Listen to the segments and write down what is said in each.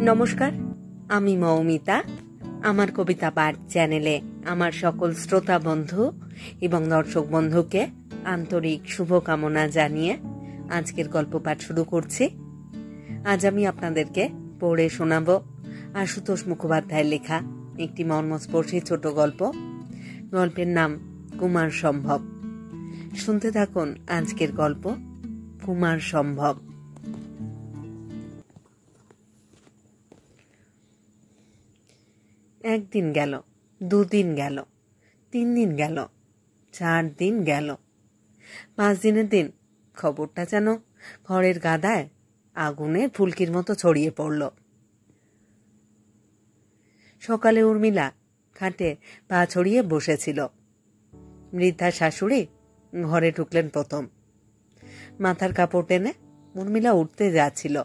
নমস্কার, আমি মৌমিতা। আমার কবিতা পাঠ চ্যানেলে আমার সকল শ্রোতা বন্ধু এবং দর্শক বন্ধুকে আন্তরিক শুভকামনা জানিয়ে আজকের গল্প পাঠ শুরু করছি। আজ আমি আপনাদেরকে পড়ে শোনাব আশুতোষ মুখোপাধ্যায়ের লেখা একটি মর্মস্পর্শী ছোট গল্প। গল্পের নাম কুমার সম্ভব। শুনতে থাকুন আজকের গল্প কুমার সম্ভব। একদিন গেল, দুদিন গেল, 3 দিন গেল, 4 দিন গেল। 5 দিনের দিন খবরটা যেন ঘরের গাদায় আগুনে ফুলকির মতো ছড়িয়ে পড়ল। সকালে উর্মিলা খাটে পা ছড়িয়ে বসেছিল। বৃদ্ধা শাশুড়ি ঘরে ঢুকলেন প্রথম। মাথার কাপড় টেনে উর্মিলা উঠতে যাচ্ছিল।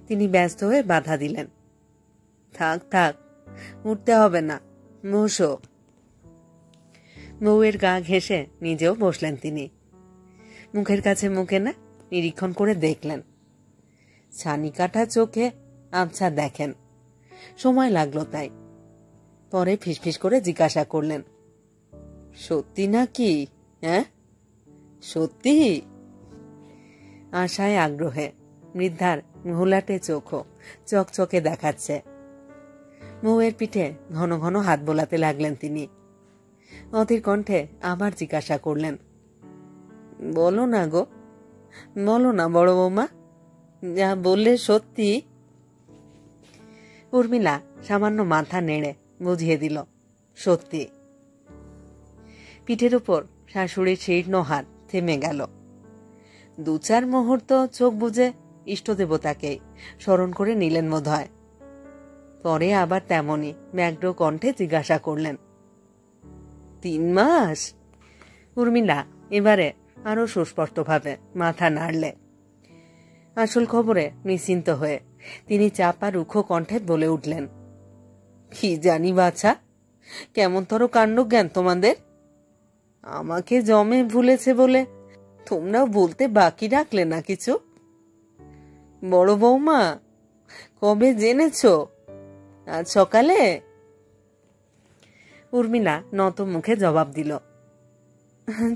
তিনি ব্যস্ত হয়ে বাধা দিলেন। থাক থাক, উঠতে হবে না, বসো। বউয়ের গা ঘেঁষে নিজেও বসলেন তিনি। মুখের কাছে মুখে না নিরীক্ষণ করে দেখলেন। ছানি কাটা চোখে আবছা দেখেন। সময় লাগলো তাই। পরে ফিসফিস করে জিজ্ঞাসা করলেন, সত্যি নাকি? হ্যাঁ, সত্যি? আশায় আগ্রহে বৃদ্ধার ঘোলাটে চোখও চকচকে দেখাচ্ছে। বউয়ের পিঠে ঘন ঘন হাত বোলাতে লাগলেন তিনি। অধীর কণ্ঠে আবার জিজ্ঞাসা করলেন, বলো না গো, বলো না বড় বৌমা, যা বললে সত্যি? উর্মিলা সামান্য মাথা নেড়ে বুঝিয়ে দিল, সত্যি। পিঠের উপর শাশুড়ির শীর্ণ হাত থেমে গেল। 2-4 মুহূর্ত চোখ বুজে ইষ্টদেবতাকে স্মরণ করে নিলেন বোধ হয়। পরে আবার তেমনি ব্যগ্র কণ্ঠে জিজ্ঞাসা করলেন, 3 মাস? উর্মিলা এবারে আরো সুস্পষ্টভাবে মাথা নাড়লে। আসল খবরে নিশ্চিন্ত হয়ে তিনি চাপা রুক্ষ কণ্ঠে বলে উঠলেন, কি জানি বাছা, কেমনতর কাণ্ডজ্ঞান তোমাদের। আমাকে জমে ভুলেছে বলে তোমরাও বলতে বাকি রাখলে না কিছু? বড় বৌমা, কবে জেনেছ? আজ সকালে? উর্মিলা নত মুখে জবাব দিল,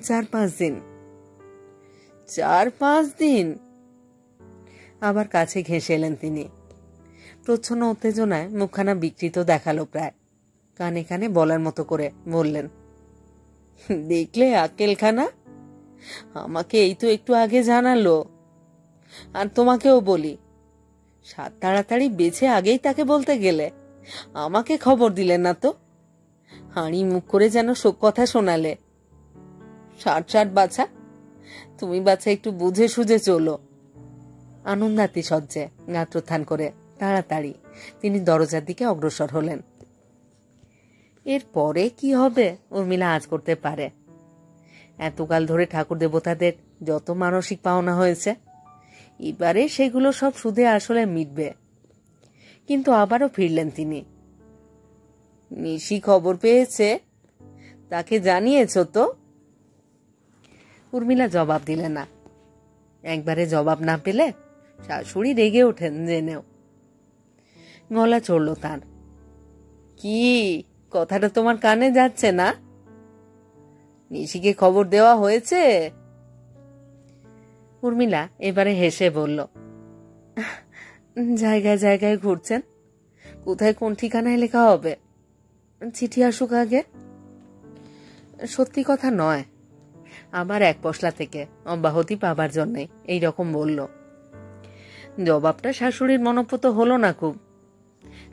4-5 দিন। 4-5 দিন? আবার কাছে ঘেঁষে এলেন তিনি। প্রচ্ছন্ন উত্তেজনায় মুখখানা বিকৃত দেখালো প্রায়। কানে কানে বলার মতো করে বললেন, দেখলে আক্কেলখানা, আমাকে এই তো একটু আগে জানালো। আর তোমাকেও বলি, সাত তাড়াতাড়ি বেছে আগেই তাকে বলতে গেলে আমাকে খবর দিলে না তো। হাঁড়ি মুখ করে যেন শোক কথা শোনালে। 60 বাছা, তুমি বাছা একটু বুঝে সুঝে চলো। আনন্দাতি সজ্জে গাত্রোত্থান করে তাড়াতাড়ি তিনি দরজার দিকে অগ্রসর হলেন। এর পরে কি হবে উর্মিলা আজ করতে পারে? এতকাল ধরে ঠাকুর দেবতাদের যত মানসিক পাওনা হয়েছে, এবারে সেগুলো সব সুদে আসলে মিটবে। কিন্তু আবারও ফিরলেন তিনি। নিশি খবর পেয়েছে, তাকে জানিয়েছ তো? উর্মিলা জবাব দিলেন না। একবারে জবাব না পেলে শাশুড়ি রেগে ওঠেন জেনেও। গলা চড়ল তার। কি, কথাটা তোমার কানে যাচ্ছে না? নিশিকে খবর দেওয়া হয়েছে? উর্মিলা এবারে হেসে বলল, জায়গায় জায়গায় ঘুরছেন, কোথায় কোন ঠিকানায় লেখা হবে? চিঠি আসুক আগে। সত্যি কথা নয়, আবার এক পশলা থেকে অব্যাহতি পাবার জন্যে এইরকম বলল। জবাবটা শাশুড়ির মনোপুত হলো না খুব।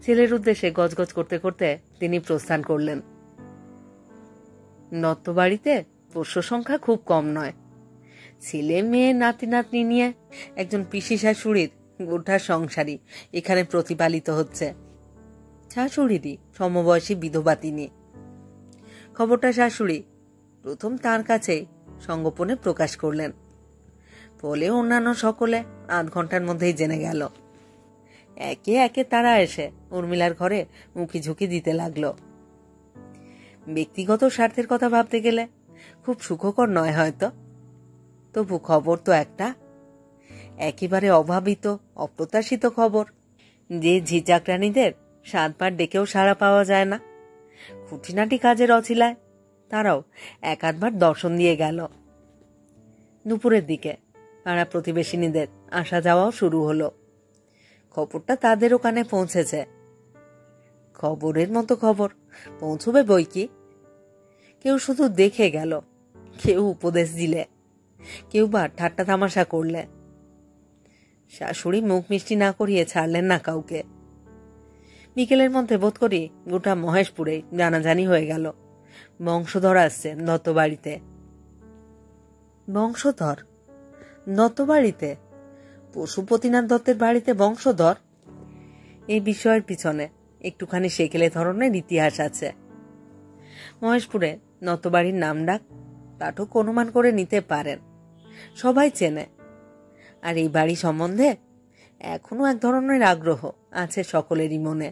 ছেলের উদ্দেশ্যে গজগজ করতে করতে তিনি প্রস্থান করলেন। দত্ত বাড়িতে পোষ্য সংখ্যা খুব কম নয়। ছেলে মেয়ে নাতি নাতনি নিয়ে একজন পিসি শাশুড়ির গোটা সংসারই এখানে প্রতিপালিত হচ্ছে। শাশুড়িরই সমবয়সী বিধবা তিনি। খবরটা শাশুড়ি প্রথম তার কাছে সঙ্গোপনে প্রকাশ করলেন। ফলে অন্যান্য সকলে আধ ঘন্টার মধ্যেই জেনে গেল। একে একে তারা এসে উর্মিলার ঘরে মুখি ঝুঁকি দিতে লাগলো। ব্যক্তিগত স্বার্থের কথা ভাবতে গেলে খুব সুখকর নয় হয়তো, তবু খবর তো একটা, একেবারে অভাবিত অপ্রত্যাশিত খবর। যে ঝিচাকরানিদের 7 বার ডেকেও সাড়া পাওয়া যায় না, খুঁটিনাটি কাজের অছিলায় তারাও 1-8 বার দর্শন দিয়ে গেল। দুপুরের দিকে পাড়া প্রতিবেশিনীদের আসা যাওয়াও শুরু হলো। খবরটা তাদেরও কানে পৌঁছেছে। খবরের মতো খবর পৌঁছবে বই কি। কেউ শুধু দেখে গেল, কেউ উপদেশ দিলে, কেউ বা ঠাট্টা তামাশা করলে। শাশুড়ি মুখ মিষ্টি না করিয়ে ছাড়লেন না কাউকে। বিকেলের মধ্যে বোধ করি গোটা মহেশপুরে জানাজানি হয়ে গেল বংশধর আসছে দত্ত বাড়িতে। বংশধর দত্ত বাড়িতে? পশুপতিনাথ দত্তের বাড়িতে বংশধর? এই বিষয়ের পিছনে একটুখানি সেকেলে ধরনের ইতিহাস আছে। মহেশপুরে দত্তবাড়ির নাম ডাক পাঠক অনুমান করে নিতে পারেন, সবাই চেনে। আর এই বাড়ি সম্বন্ধে এখনো এক ধরনের আগ্রহ আছে সকলেরই মনে।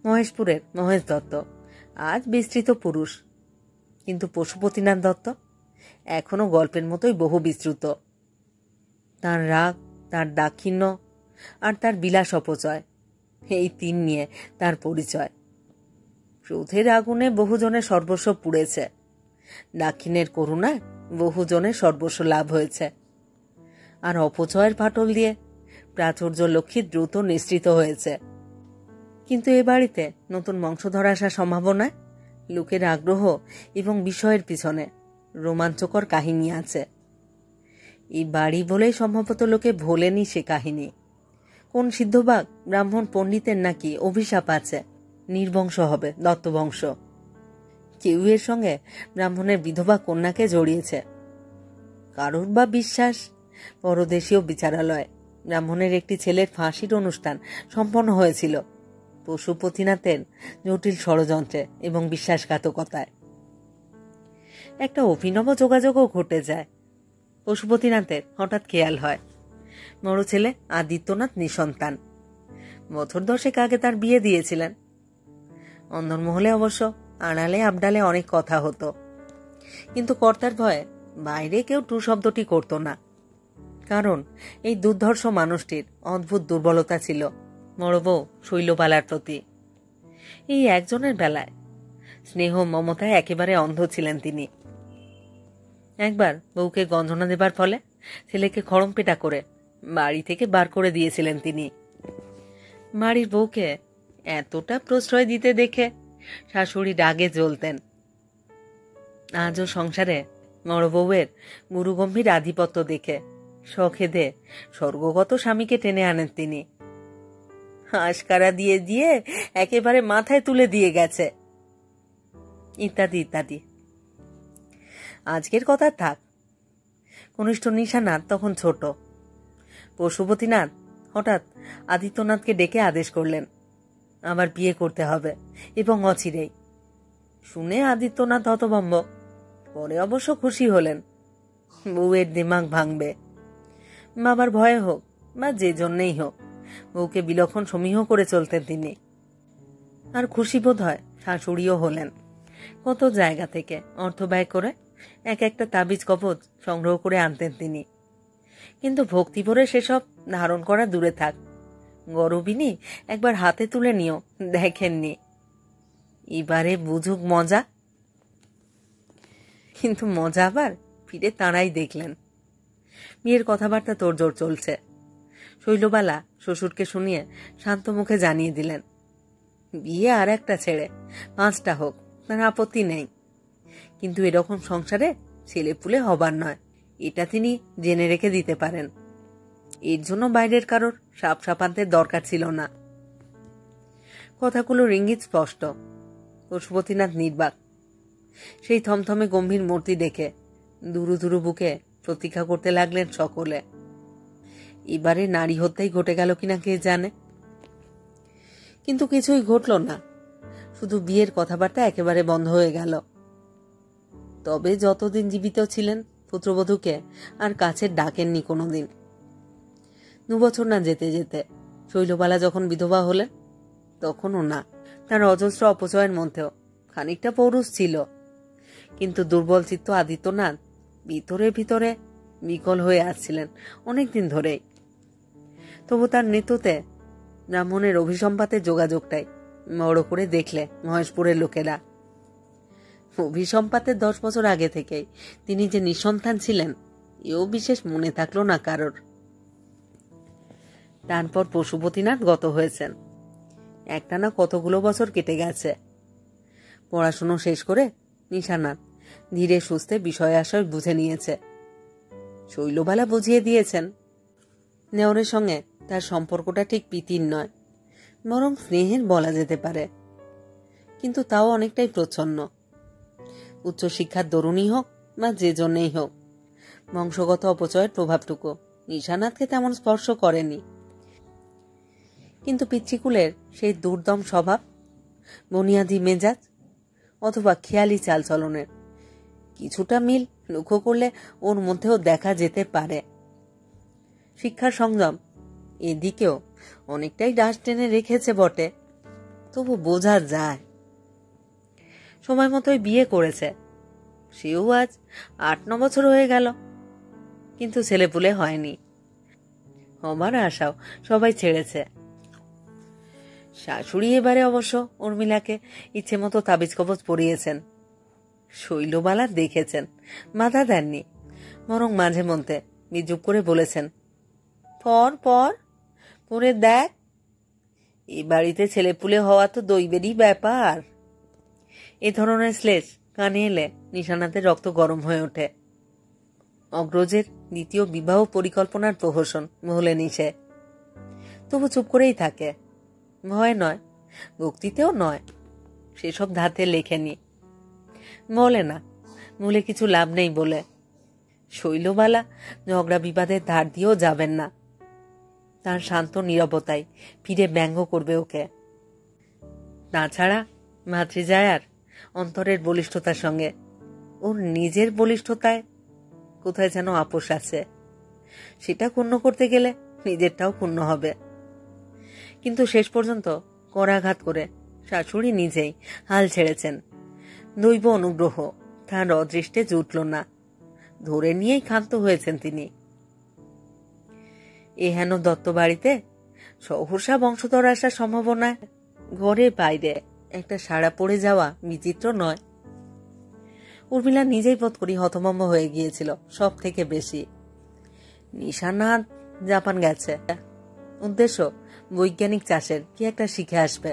মহেশপুরের মহেশ দত্ত আজ বিস্তৃত পুরুষ, কিন্তু পশুপতিনাথ দত্ত এখনো গল্পের মতোই বহু বিস্তৃত। তার রাগ, তার দাক্ষিণ্য আর তার বিলাস অপচয়, এই 3 নিয়ে তার পরিচয়। ক্রোধের আগুনে বহুজনের সর্বস্ব পুড়েছে, দাক্ষিণ্যের করুণায় বহুজনের সর্বস্ব লাভ হয়েছে, আর অপচয়ের ফাটল দিয়ে প্রাচুর্য লক্ষ্মী দ্রুত নিঃসৃত হয়েছে। কিন্তু এ বাড়িতে নতুন বংশধর আসার সম্ভাবনায় লোকের আগ্রহ এবং বিষয়ের পিছনে রোমাঞ্চকর কাহিনী আছে। এই বাড়ি বলেই সম্ভবত লোকে ভোলেনি সে কাহিনী। কোন সিদ্ধবাগ ব্রাহ্মণ পণ্ডিতের নাকি অভিশাপ আছে, নির্বংশ হবে দত্তবংশ। কেউ এর সঙ্গে ব্রাহ্মণের বিধবা কন্যাকে জড়িয়েছে। কারোর বা বিশ্বাস পরদেশীয় বিচারালয়ে ব্রাহ্মণের একটি ছেলের ফাঁসির অনুষ্ঠান সম্পন্ন হয়েছিল পশুপতিনাথের জটিল ষড়যন্ত্রে এবং বিশ্বাসঘাতকতায়। একটা অভিনব যোগাযোগও ঘটে যায়। পশুপতিনাথের হঠাৎ খেয়াল হয় বড় ছেলে আদিত্যনাথ নিঃসন্তান। বছর 10 আগে তার বিয়ে দিয়েছিলেন। অন্দরমহলে অবশ্য আড়ালে আবডালে অনেক কথা হতো, কিন্তু কর্তার ভয়ে বাইরে কেউ টু শব্দটি করত না। কারণ এই দুর্ধর্ষ মানুষটির অদ্ভুত দুর্বলতা ছিল বড় বউ শৈলবালার প্রতি। এই একজনের বেলায় স্নেহ মমতায় একেবারে অন্ধ ছিলেন তিনি। একবার বউকে গঞ্জনা দেবার ফলে ছেলেকে খড়মপেটা করে বাড়ি থেকে বার করে দিয়েছিলেন তিনি। বাড়ির বউকে এতটা প্রশ্রয় দিতে দেখে শাশুড়ি রাগে জ্বলতেন। আজও সংসারে বড় বউয়ের গুরুগম্ভীর আধিপত্য দেখে সখেদে স্বর্গগত স্বামীকে টেনে আনেন তিনি। হাঁসকারা দিয়ে দিয়ে একেবারে মাথায় তুলে দিয়ে গেছে, ইত্যাদি ইত্যাদি। আজকের কথা থাক। কনিষ্ঠ নিশানাথ তখন ছোট। পশুপতিনাথ হঠাৎ আদিত্যনাথকে ডেকে আদেশ করলেন আবার বিয়ে করতে হবে এবং অচিরেই। শুনে আদিত্যনাথ হতভম্ব, পরে অবশ্য খুশি হলেন। বউয়ের দিমাগ ভাঙবে। বাবার ভয়ে হোক বা যে জন্যেই হোক বউকে বিলক্ষণ সমীহ করে চলতেন তিনি। আর খুশি বোধ হয় শাশুড়িও হলেন। কত জায়গা থেকে অর্থ ব্যয় করে এক একটা তাবিজ কবচ সংগ্রহ করে আনতেন তিনি। কিন্তু ভক্তি ভরে সেসব ধারণ করা দূরে থাক, গরবিনী একবার হাতে তুলে নিও দেখেননি। এবারে বুঝুক মজা। কিন্তু মজা আবার ফিরে তাঁরাই দেখলেন। বিয়ের কথাবার্তা তোড়জোড় চলছে। শৈলবালা শ্বশুরকে শুনিয়ে শান্ত মুখে জানিয়ে দিলেন বিয়ে আর একটা ছেড়ে 5টা হোক তার আপত্তি নেই, কিন্তু এরকম সংসারে ছেলেপুলে হবার নয়, এটা তিনি জেনে রেখে দিতে পারেন। এর জন্য বাইরের কারোর সাপ সাপান্তের দরকার ছিল না। কথাগুলোর ইঙ্গিত স্পষ্ট। পশুপতিনাথ নির্বাক। সেই থমথমে গম্ভীর মূর্তি দেখে দুরু দুরু বুকে প্রতীক্ষা করতে লাগলেন সকলে। এবারে নারী হত্যাই ঘটে গেল কিনা কে জানে। কিন্তু কিছুই ঘটল না, শুধু বিয়ের কথাবার্তা একেবারে বন্ধ হয়ে গেল। তবে যতদিন জীবিত ছিলেন পুত্রবধূকে আর কাছে ডাকেননি কোনোদিন। 2 বছর না যেতে যেতে শৈলবালা যখন বিধবা হলেন তখনও না। তার অজস্র অপচয়ের মধ্যেও খানিকটা পৌরুষ ছিল, কিন্তু দুর্বল চিত্ত আদিত্যনাথ ভিতরে ভিতরে বিকল হয়ে আসছিলেন অনেকদিন ধরেই। তবু তার মৃত্যুতে ব্রাহ্মণের অভিসম্পাতের যোগাযোগটাই বড় করে দেখলে মহেশপুরের লোকেরা। অভিসম্পাতের 10 বছর আগে থেকেই তিনি যে নিঃসন্তান ছিলেন এও বিশেষ মনে থাকলো না কারোর। তারপর পশুপতিনাথ গত হয়েছেন। একটানা কতগুলো বছর কেটে গেছে। পড়াশুনো শেষ করে নিশানাথ ধীরে সুস্থে বিষয় আশয় বুঝে নিয়েছে। শৈলবালা বুঝিয়ে দিয়েছেন নেওরের সঙ্গে তার সম্পর্কটা ঠিক প্রীতির নয়, বরং স্নেহের বলা যেতে পারে, কিন্তু তাও অনেকটাই প্রচ্ছন্ন। উচ্চশিক্ষার দরুণই হোক বা যে জন্যেই হোক, বংশগত অপচয়ের প্রভাবটুকু নিশানাথকে তেমন স্পর্শ করেনি। কিন্তু পিতৃকুলের সেই দুর্দম স্বভাব, বুনিয়াদি মেজাজ অথবা খেয়ালি চালচলনের কিছুটা মিল লক্ষ্য করলে ওর মধ্যেও দেখা যেতে পারে। শিক্ষার সংযম এদিকেও অনেকটাই ডাস টেনে রেখেছে বটে, তবু বোঝা যায়। সময় মতোই বিয়ে করেছে, সেও আজ 8-9 বছর হয়ে গেল, কিন্তু ছেলেপুলে হয়নি। হবার আশাও সবাই ছেড়েছে। শাশুড়ি এবারে অবশ্য উর্মিলাকে ইচ্ছে মতো তাবিজ কবজ পরিয়েছেন। শৈলবালা দেখেছেন, বাধা দেননি, বরং মাঝে মধ্যে বিজুপ করে বলেছেন, পর পর পরে দেখ, এ বাড়িতে ছেলেপুলে হওয়া তো দৈবেরই ব্যাপার। এ ধরনের শ্লেষ কানে এলে নিশানাথের রক্ত গরম হয়ে ওঠে। অগ্রজের দ্বিতীয় বিবাহ পরিকল্পনার প্রহসন ভোলেনি সে, তবু চুপ করেই থাকে। ভয় নয়, ভক্তিতেও নয়, সেসব ধাতে লেখেনি। বলে না, বলে কিছু লাভ নেই বলে। শৈলবালা ঝগড়া বিবাদের ধার দিয়েও যাবেন না। তার শান্ত নীরবতায় ফিরে ব্যঙ্গ করবে ওকে। তাছাড়া মাতৃজায়ার অন্তরের বলিষ্ঠতার সঙ্গে ওর নিজের বলিষ্ঠতায় কোথায় যেন আপোষ আছে। সেটা ক্ষুণ্ণ করতে গেলে নিজেরটাও ক্ষুণ্ণ হবে। কিন্তু শেষ পর্যন্ত করাঘাত করে শাশুড়ি নিজেই হাল ছেড়েছেন। দৈব অনুগ্রহ তার অদৃষ্টে জুটল না, ধরে নিয়েই ক্ষান্ত হয়েছেন তিনি। এহেন দত্ত বাড়িতে সহসা বংশধর আসার সম্ভাবনায় ঘরে বাইরে একটা সাড়া পড়ে যাওয়া বিচিত্র নয়। উর্মিলা নিজেই বোধ করি হতভম্ব হয়ে গিয়েছিল সব থেকে বেশি। নিশানাথ জাপান গেছে, উদ্দেশ্য বৈজ্ঞানিক চাষের কি একটা শিখে আসবে,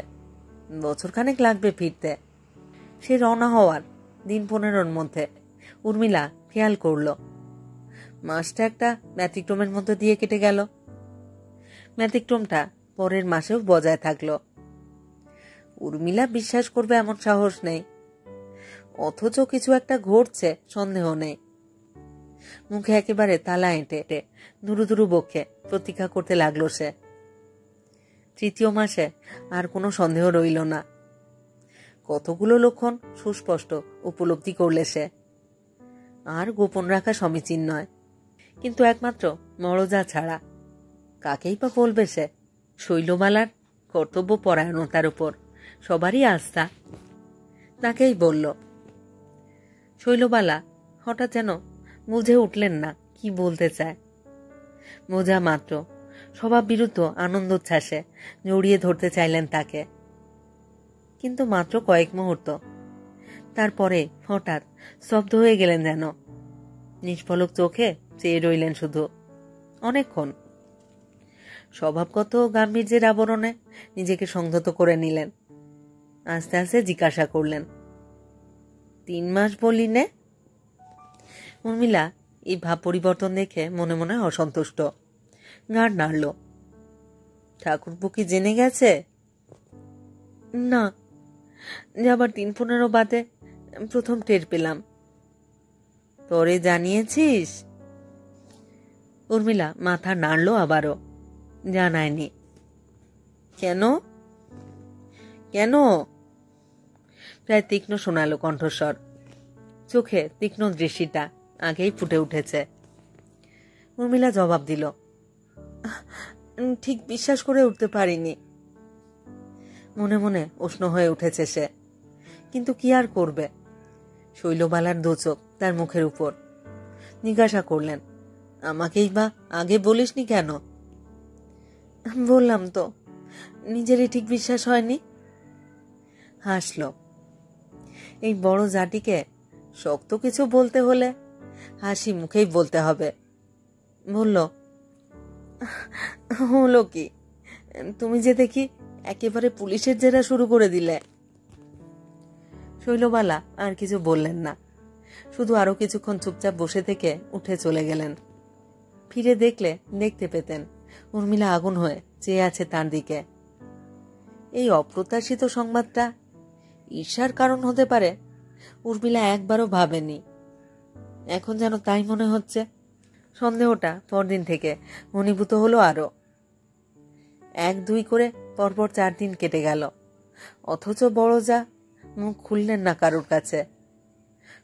বছরখানেক লাগবে ফিরতে। সে রওনা হওয়ার দিন 15 মধ্যে উর্মিলা খেয়াল করল মাসটা একটা ব্যতিক্রমের মধ্যে দিয়ে কেটে গেল। ব্যতিক্রমটা পরের মাসেও বজায় থাকলো। উর্মিলা বিশ্বাস করবে এমন সাহস নেই, অথচ কিছু একটা ঘটছে সন্দেহ নেই। মুখে একেবারে তালা এঁটে দুরু দুরু বক্ষে প্রতীক্ষা করতে লাগলো সে। 3য় মাসে আর কোনো সন্দেহ রইল না। কতগুলো লক্ষণ সুস্পষ্ট উপলব্ধি করলে সে। আর গোপন রাখা সমীচীন নয়, কিন্তু একমাত্র মরজা ছাড়া কাকেই বা বলবে সে? শৈলবালার কর্তব্য পরায়ণতার উপর সবারই আস্থা, তাকেই বলল। শৈলবালা হঠাৎ যেন বুঝে উঠলেন না কি বলতে চায়। বোঝা মাত্র স্বভাব বিরুদ্ধ আনন্দোচ্ছ্বাসে জড়িয়ে ধরতে চাইলেন তাকে, কিন্তু মাত্র কয়েক মুহূর্ত। তারপরে হঠাৎ স্তব্ধ হয়ে গেলেন যেন। নিষ্পলক চোখে চেয়ে রইলেন শুধু অনেকক্ষণ। স্বভাবগত গাম্ভীর্যের আবরণে নিজেকে সংযত করে নিলেন। আস্তে আস্তে জিজ্ঞাসা করলেন, 3 মাস বলি নে? উর্মিলা এই ভাব পরিবর্তন দেখে মনে মনে অসন্তুষ্ট, গাঁড় নাড়ল। ঠাকুরপো কি জেনে গেছে? না, যাবার 3-15 বাদে প্রথম টের পেলাম। তোরে জানিয়েছিস? উর্মিলা মাথা নাড়ল আবারও। জানায়নি। কেন? কেন? প্রায় তীক্ষ্ণ শোনালো কণ্ঠস্বর, চোখে তীক্ষ্ণ দৃষ্টিটা আগেই ফুটে উঠেছে। উর্মিলা জবাব দিল, ঠিক বিশ্বাস করে উঠতে পারিনি। মনে মনে উষ্ণ হয়ে উঠেছে সে, কিন্তু কি আর করবে। শৈলবালার দোচোখ তার মুখের উপর। জিজ্ঞাসা করলেন, আমাকেই বা আগে বলিসনি কেন? বললাম তো, নিজেরই ঠিক বিশ্বাস হয়নি। হাসল। এই বড় জাতিকে শক্ত কিছু বলতে হলে হাসি মুখেই বলতে হবে। বলল, হলো কি, তুমি যে দেখি একেবারে পুলিশের জেরা শুরু করে দিলে। শৈলবালা আর কিছু বললেন না, শুধু আরো কিছুক্ষণ চুপচাপ বসে থেকে উঠে চলে গেলেন। ফিরে দেখলে দেখতে পেতেন উর্মিলা আগুন হয়ে চেয়ে আছে তার দিকে। এই অপ্রত্যাশিত সংবাদটা ঈর্ষার কারণ হতে পারে উর্মিলা একবারও ভাবেনি। এখন যেন তাই মনে হচ্ছে। সন্দেহটা পরদিন থেকে ঘনীভূত হলো আরো। 1-2 করে পরপর 4 দিন কেটে গেল, অথচ বড় যা মুখ খুললেন না কারোর কাছে।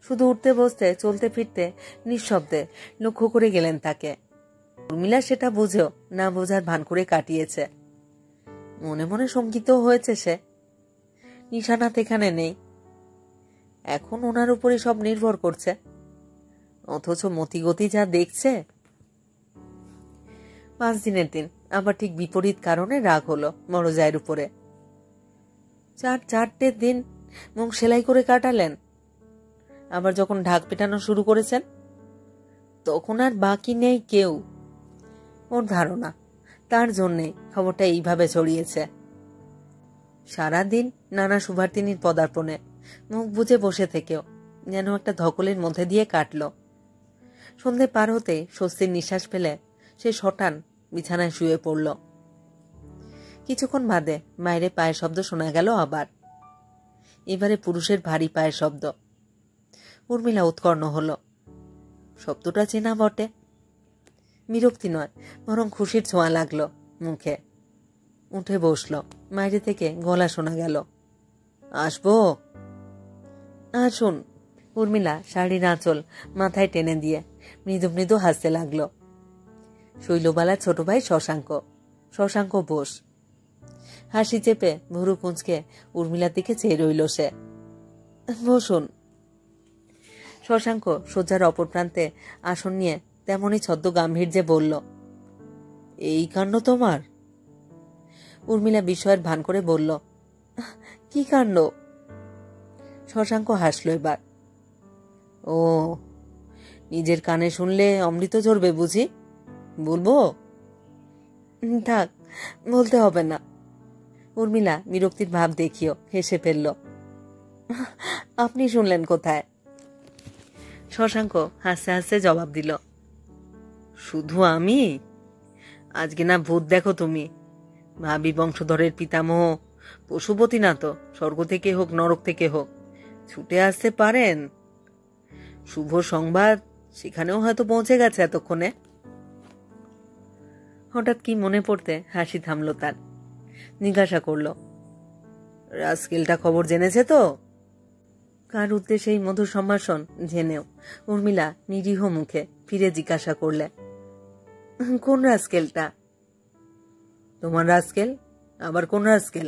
শুধু উঠতে বসতে চলতে ফিরতে নিঃশব্দে লক্ষ্য করে গেলেন তাকে। উর্মিলা সেটা বুঝেও না বোঝার ভান করে কাটিয়েছে। মনে মনে শঙ্কিত হয়েছে সে। নিশানাত এখানে নেই, এখন ওনার উপরে সব নির্ভর করছে, অথচ মতিগতি যা দেখছে। 5 দিনের দিন আবার ঠিক বিপরীত কারণে রাগ হলো বড় জায়ের উপরে। 4 দিন মুখ সেলাই করে কাটালেন। আবার যখন ঢাক পেটানো শুরু করেছেন তখন আর বাকি নেই কেউ। ওর ধারণা তার জন্যে খবরটা এইভাবে ছড়িয়েছে। সারাদিন নানা শুভার্তিনীর পদার্পণে মুখ বুজে বসে থেকেও যেন একটা ধকলের মধ্যে দিয়ে কাটল। সন্ধে পার হতে স্বস্তির নিঃশ্বাস ফেলে সে শটান বিছানায় শুয়ে পড়ল। কিছুক্ষণ বাদে বাইরে পায়ের শব্দ শোনা গেল আবার। এবারে পুরুষের ভারী পায়ের শব্দ। উর্মিলা উৎকর্ণ হল। শব্দটা চেনা বটে। বিরক্তি নয়, বরং খুশির ছোঁয়া লাগলো মুখে। উঠে বসল। বাইরে থেকে গলা শোনা গেল, আসবো? আসুন। উর্মিলা শাড়ির আঁচল মাথায় টেনে দিয়ে মৃদু মৃদু হাসতে লাগল। শৈলবালার ছোট ভাই শশাঙ্ক বোস। হাসি চেপে ভুরু কুঁচকে উর্মিলার দিকে চেয়ে রইল সে। বসুন। শশাঙ্ক শয্যার অপর প্রান্তে আসন নিয়ে তেমনই ছদ্ম গাম্ভীর্যে বলল, এই কাণ্ড তোমার? উর্মিলা বিস্ময়ের ভান করে বলল, কি কাণ্ড? শশাঙ্ক হাসল এবার। ও, নিজের কানে শুনলে অমৃত ঝরবে বুঝি? বলবো? থাক, বলতে হবে না। উর্মিলা বিরক্তির ভাব দেখিও হেসে ফেলল। আপনি শুনলেন কোথায়? শশাঙ্ক হাসতে হাসতে জবাব দিল, শুধু আমি? আজকে না ভূত দেখো তুমি। ভাবি বংশধরের পিতামহ পশুপতি না তো স্বর্গ থেকে হোক নরক থেকে হোক ছুটে আসতে পারেন। শুভ সংবাদ সেখানেও হয়তো পৌঁছে গেছে এতক্ষণে। হঠাৎ কি মনে পড়তে হাসি থামল তার। জিজ্ঞাসা করল, রাস্কেলটা খবর জেনেছে তো? কার উদ্দেশ্যে এই মধুর সম্ভাষণ জেনেও উর্মিলা নিরীহ মুখে ফিরে জিজ্ঞাসা করলে, কোন রাস্কেলটা? তোমার রাস্কেল? আবার কোন রাস্কেল?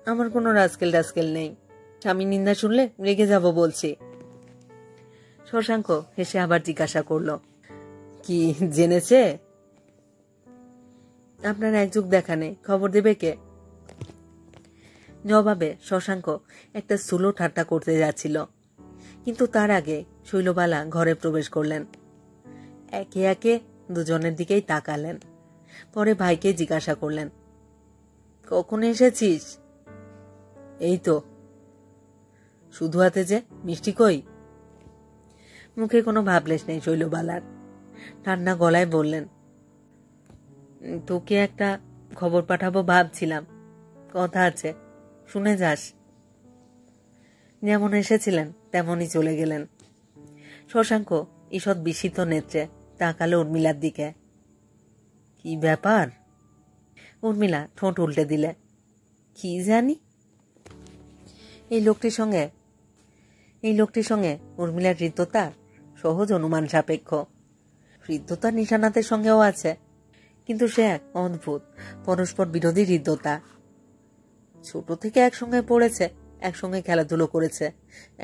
আমার কোনো রাস্কেল নেই। স্বামী নিন্দা শুনলে রেগে যাব বলছি। শশাঙ্ক হেসে আবার জিজ্ঞাসা করল, কি জেনেছে? আপনার একযুগ দেখা নেই, খবর দেবে কে? জবাবে শশাঙ্ক একটা স্থূল ঠাট্টা করতে যাচ্ছিল, কিন্তু তার আগে শৈলবালা ঘরে প্রবেশ করলেন। একে একে দুজনের দিকেই তাকালেন। পরে ভাইকে জিজ্ঞাসা করলেন, কখন এসেছিস? এই তো। শুধু হাতে যে, মিষ্টি কই? মুখে কোনো ভাবলেশ নেই শৈলবালার। ঠান্ডা গলায় বললেন, তোকে একটা খবর পাঠাবো ভাবছিলাম, কথা আছে, শুনে যাস। যেমন এসেছিলেন তেমনই চলে গেলেন। শশাঙ্ক ঈষৎ বিস্মিত নেত্রে তাকালো উর্মিলার দিকে। কি ব্যাপার? উর্মিলা ঠোঁট উল্টে দিলে, কি জানি। এই লোকটির সঙ্গে উর্মিলার হৃদ্যতা সহজ অনুমান সাপেক্ষ। হৃদ্যতা নিশানাতের সঙ্গেও আছে, কিন্তু সে এক অদ্ভুত পরস্পর বিরোধী হৃদ্যতা। ছোট থেকে একসঙ্গে পড়েছে, একসঙ্গে খেলাধুলো করেছে,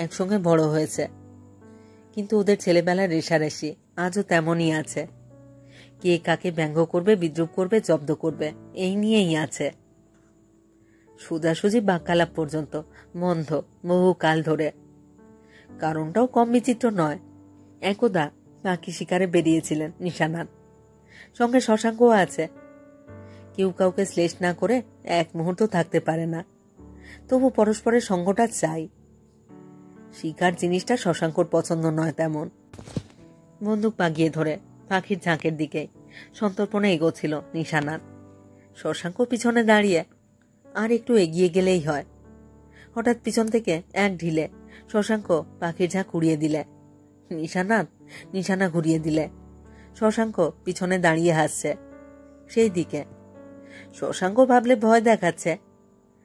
একসঙ্গে বড় হয়েছে, কিন্তু ওদের ছেলেবেলার রেশারেশি আজও তেমনই আছে। কে কাকে ব্যঙ্গ করবে, বিদ্রুপ করবে, জব্দ করবে, এই নিয়েই আছে। সোজাসুজি বাক্যালাপ পর্যন্ত বন্ধ বহু কাল ধরে। কারণটাও কম বিচিত্র নয়। একদা পাখি শিকারে বেরিয়েছিলেন নিশানাথ, সঙ্গে শশাঙ্কও আছে। কেউ কাউকে শ্লেষ না করে এক মুহূর্ত থাকতে পারে না, তবু পরস্পরের সঙ্গটা চাই। শিকার জিনিসটা শশাঙ্কর পছন্দ নয় তেমন। বন্দুক পাগিয়ে ধরে পাখির ঝাঁকের দিকে সন্তর্পণে এগোচ্ছিল নিশানাথ। শশাঙ্ক পিছনে দাঁড়িয়ে আর একটু এগিয়ে গেলেই হয়। হঠাৎ পিছন থেকে এক ঢিলে শশাঙ্ক পাখির ঝাঁক উড়িয়ে দিলে। নিশানাথ নিশানা ঘুরিয়ে দিলে। শশাঙ্ক পিছনে দাঁড়িয়ে হাসছে সেই দিকে। শশাঙ্ক ভাবলে ভয় দেখাচ্ছে।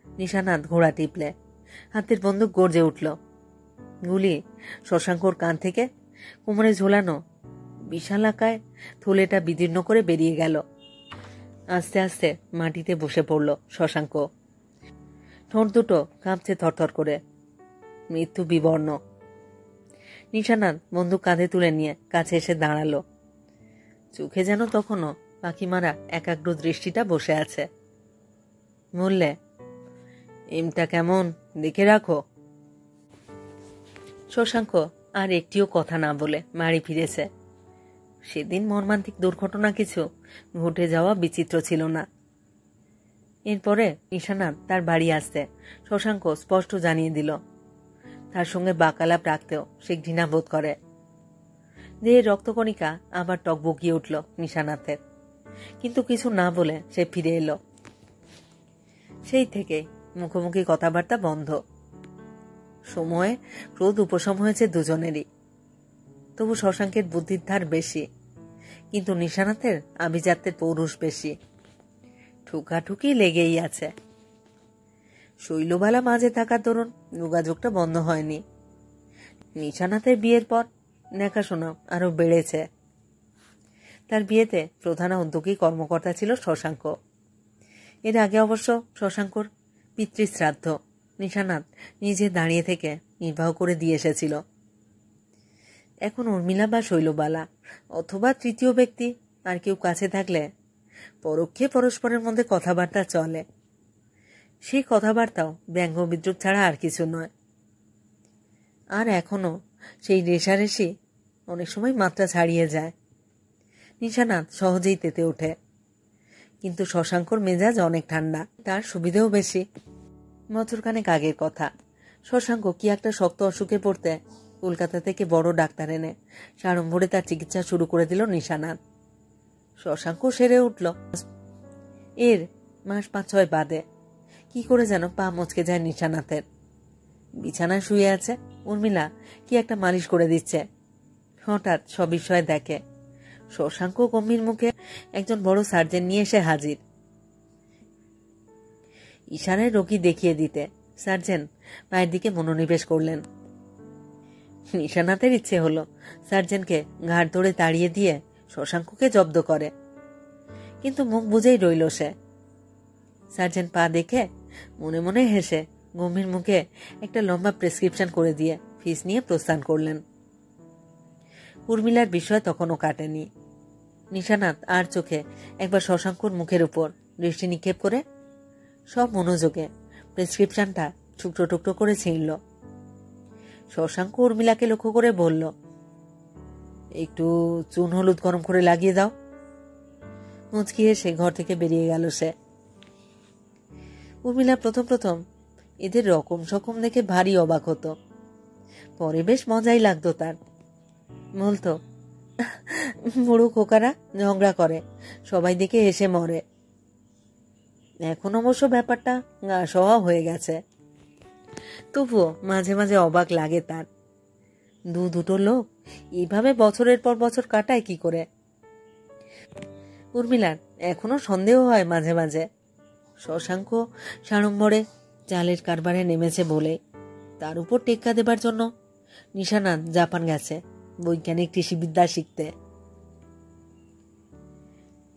নিশানাথ ঘোড়া টিপলে হাতের বন্দুক গর্জে উঠল। গুলি শশাঙ্কর কান থেকে কোমরে ঝোলানো বিশালাকায় থলেটা বিদীর্ণ করে বেরিয়ে গেল। আস্তে আস্তে মাটিতে বসে পড়ল শশাঙ্ক। ঠোঁট দুটো কাঁপছে থরথর করে। মৃত্যু বিবর্ণ। নিশানাথ বন্দুক কাঁধে তুলে নিয়ে কাছে এসে দাঁড়ালো। চোখে যেন তখনও পাখি মারা একাগ্র দৃষ্টিটা বসে আছে। বললে, এমটা কেমন দেখে রাখো। শশাঙ্ক আর একটিও কথা না বলে বাড়ি ফিরেছে। সেদিন মর্মান্তিক দুর্ঘটনা কিছু ঘটে যাওয়া বিচিত্র ছিল না। এরপরে নিশানাথ তার বাড়ি আসতে শশাঙ্ক স্পষ্ট জানিয়ে দিল তার সঙ্গে বাকালাপ রাখতেও সে ঘৃণা বোধ করে। দেহের রক্তকণিকা আবার টকবকিয়ে উঠল নিশানাথের, কিন্তু কিছু না বলে সে ফিরে এলো। সেই থেকে মুখোমুখি কথাবার্তা বন্ধ। সময়ে ক্রোধ উপশম হয়েছে দুজনেরই। তবু শশাঙ্কের বুদ্ধির ধার বেশি, কিন্তু নিশানাথের আভিজাত্যের পৌরুষ বেশি। ঠুকাঠুকি লেগেই আছে। শৈলবালা মাঝে থাকার দরুন যোগাযোগটা বন্ধ হয়নি। নিশানাথের বিয়ের পর দেখাশোনা আরো বেড়েছে। তার বিয়েতে প্রধান উদ্যোগী কর্মকর্তা ছিল শশাঙ্ক। এর আগে অবশ্য শশাঙ্কর পিতৃশ্রাদ্ধ নিশানাথ নিজে দাঁড়িয়ে থেকে নির্বাহ করে দিয়ে এসেছিল। এখন উর্মিলা বা শৈলবালা অথবা তৃতীয় ব্যক্তি আর কেউ কাছে থাকলে পরোক্ষে পরস্পরের মধ্যে কথাবার্তা চলে। সেই কথাবার্তাও ব্যঙ্গ বিদ্রুপ ছাড়া আর কিছু নয়। আর এখনো সেই রেশারেশি অনেক সময় মাত্রা ছাড়িয়ে যায়। নিশানাথ সহজেই তেতে ওঠে, কিন্তু শশাঙ্কর মেজাজ অনেক ঠান্ডা, তার সুবিধেও বেশি। বছরখানেক আগের কথা, শশাঙ্ক কি একটা শক্ত অসুখে পড়তে কলকাতা থেকে বড় ডাক্তার এনে সাড়ম্বরে তার চিকিৎসা শুরু করে দিল নিশানাথ। শশাঙ্ক সেরে উঠল। এর মাস 5-6 বাদে কি করে যেন পা মচকে যায় নিশানাথের। বিছানায় শুয়ে আছে, উর্মিলা কি একটা মালিশ করে দিচ্ছে। হঠাৎ সবিস্ময়ে দেখে শশাঙ্ক গম্ভীর মুখে একজন বড় সার্জন নিয়ে এসে হাজির। ইশারায় রোগী দেখিয়ে দিতে সার্জন পায়ের দিকে মনোনিবেশ করলেন। নিশানাথের ইচ্ছে হলো সার্জনকে ঘাড় ধরে তাড়িয়ে দিয়ে শশাঙ্ককে জব্দ করে, কিন্তু মুখ বুঝেই রইল সে। সার্জন পা দেখে মনে মনে হেসে গম্ভীর মুখে একটা লম্বা প্রেসক্রিপশন করে দিয়ে ফিস নিয়ে প্রস্থান করলেন। উর্মিলার বিষয় তখনও কাটেনি। নিশানাথ আর চোখে একবার শশাঙ্কর মুখের উপর দৃষ্টি নিক্ষেপ করে সব মনোযোগে প্রেসক্রিপশনটা টুকরো টুকরো করে ছিঁড়ল। শশাঙ্ক উর্মিলাকে লক্ষ্য করে বলল, একটু চুন হলুদ গরম করে লাগিয়ে দাও। মুচকি এসে ঘর থেকে বেরিয়ে গেল সে। উর্মিলা প্রথম প্রথম এদের রকম সকম দেখে ভারী অবাক হতো, পরে বেশ মজাই লাগতো তার। বলতো, বুড়ো খোকারা ঝগড়া করে, সবাই দেখে হেসে মরে। এখন অবশ্য ব্যাপারটা গা সওয়া হয়ে গেছে, তবুও মাঝে মাঝে অবাক লাগে তার। দুটো লোক এইভাবে বছরের পর বছর কাটায় কি করে। উর্মিলার এখনো সন্দেহ হয় মাঝে মাঝে শশাঙ্ক সাড়ম্বরে চালের কারবারে নেমেছে বলে তার উপর টেক্কা দেবার জন্য নিশানাথ জাপান গেছে বৈজ্ঞানিক কৃষিবিদ্যা শিখতে।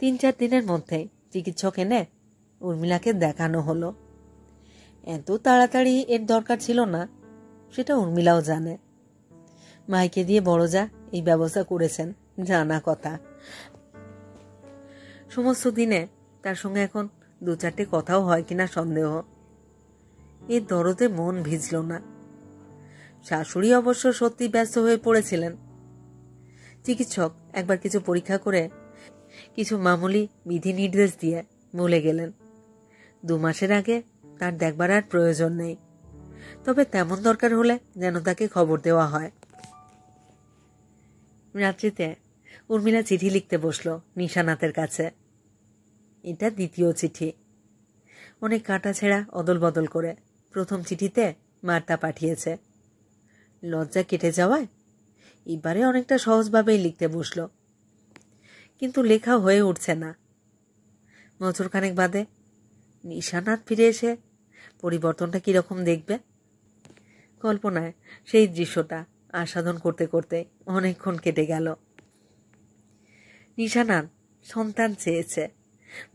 3-4 দিনের মধ্যেই চিকিৎসক এনে উর্মিলাকে দেখানো হলো। এত তাড়াতাড়ি এর দরকার ছিল না, সেটা উর্মিলাও জানে। মাইকে দিয়ে বড় যা এই ব্যবস্থা করেছেন জানা কথা। সমস্ত দিনে তার সঙ্গে এখন 2-4টে কথাও হয় কিনা সন্দেহ। এর দরদে মন ভিজল না। শাশুড়ি অবশ্য সত্যি ব্যস্ত হয়ে পড়েছিলেন। চিকিৎসক একবার কিছু পরীক্ষা করে কিছু মামুলি বিধি নির্দেশ দিয়ে বলে গেলেন 2 মাসের আগে তার দেখবার আর প্রয়োজন নেই, তবে তেমন দরকার হলে যেন তাকে খবর দেওয়া হয়। রাত্রিতে উর্মিলা চিঠি লিখতে বসল নিশানাথের কাছে। এটা 2য় চিঠি। অনেক কাটাছেঁড়া অদল বদল করে প্রথম চিঠিতে বার্তা পাঠিয়েছে। লজ্জা কেটে যাওয়ায় এবারে অনেকটা সহজভাবেই লিখতে বসল, কিন্তু লেখা হয়ে উঠছে না। বছরখানেক বাদে নিশানাথ ফিরে এসে পরিবর্তনটা কিরকম দেখবে, কল্পনায় সেই দৃশ্যটা আস্বাদন করতে করতে অনেকক্ষণ কেটে গেল। নিশানাথ সন্তান চেয়েছে,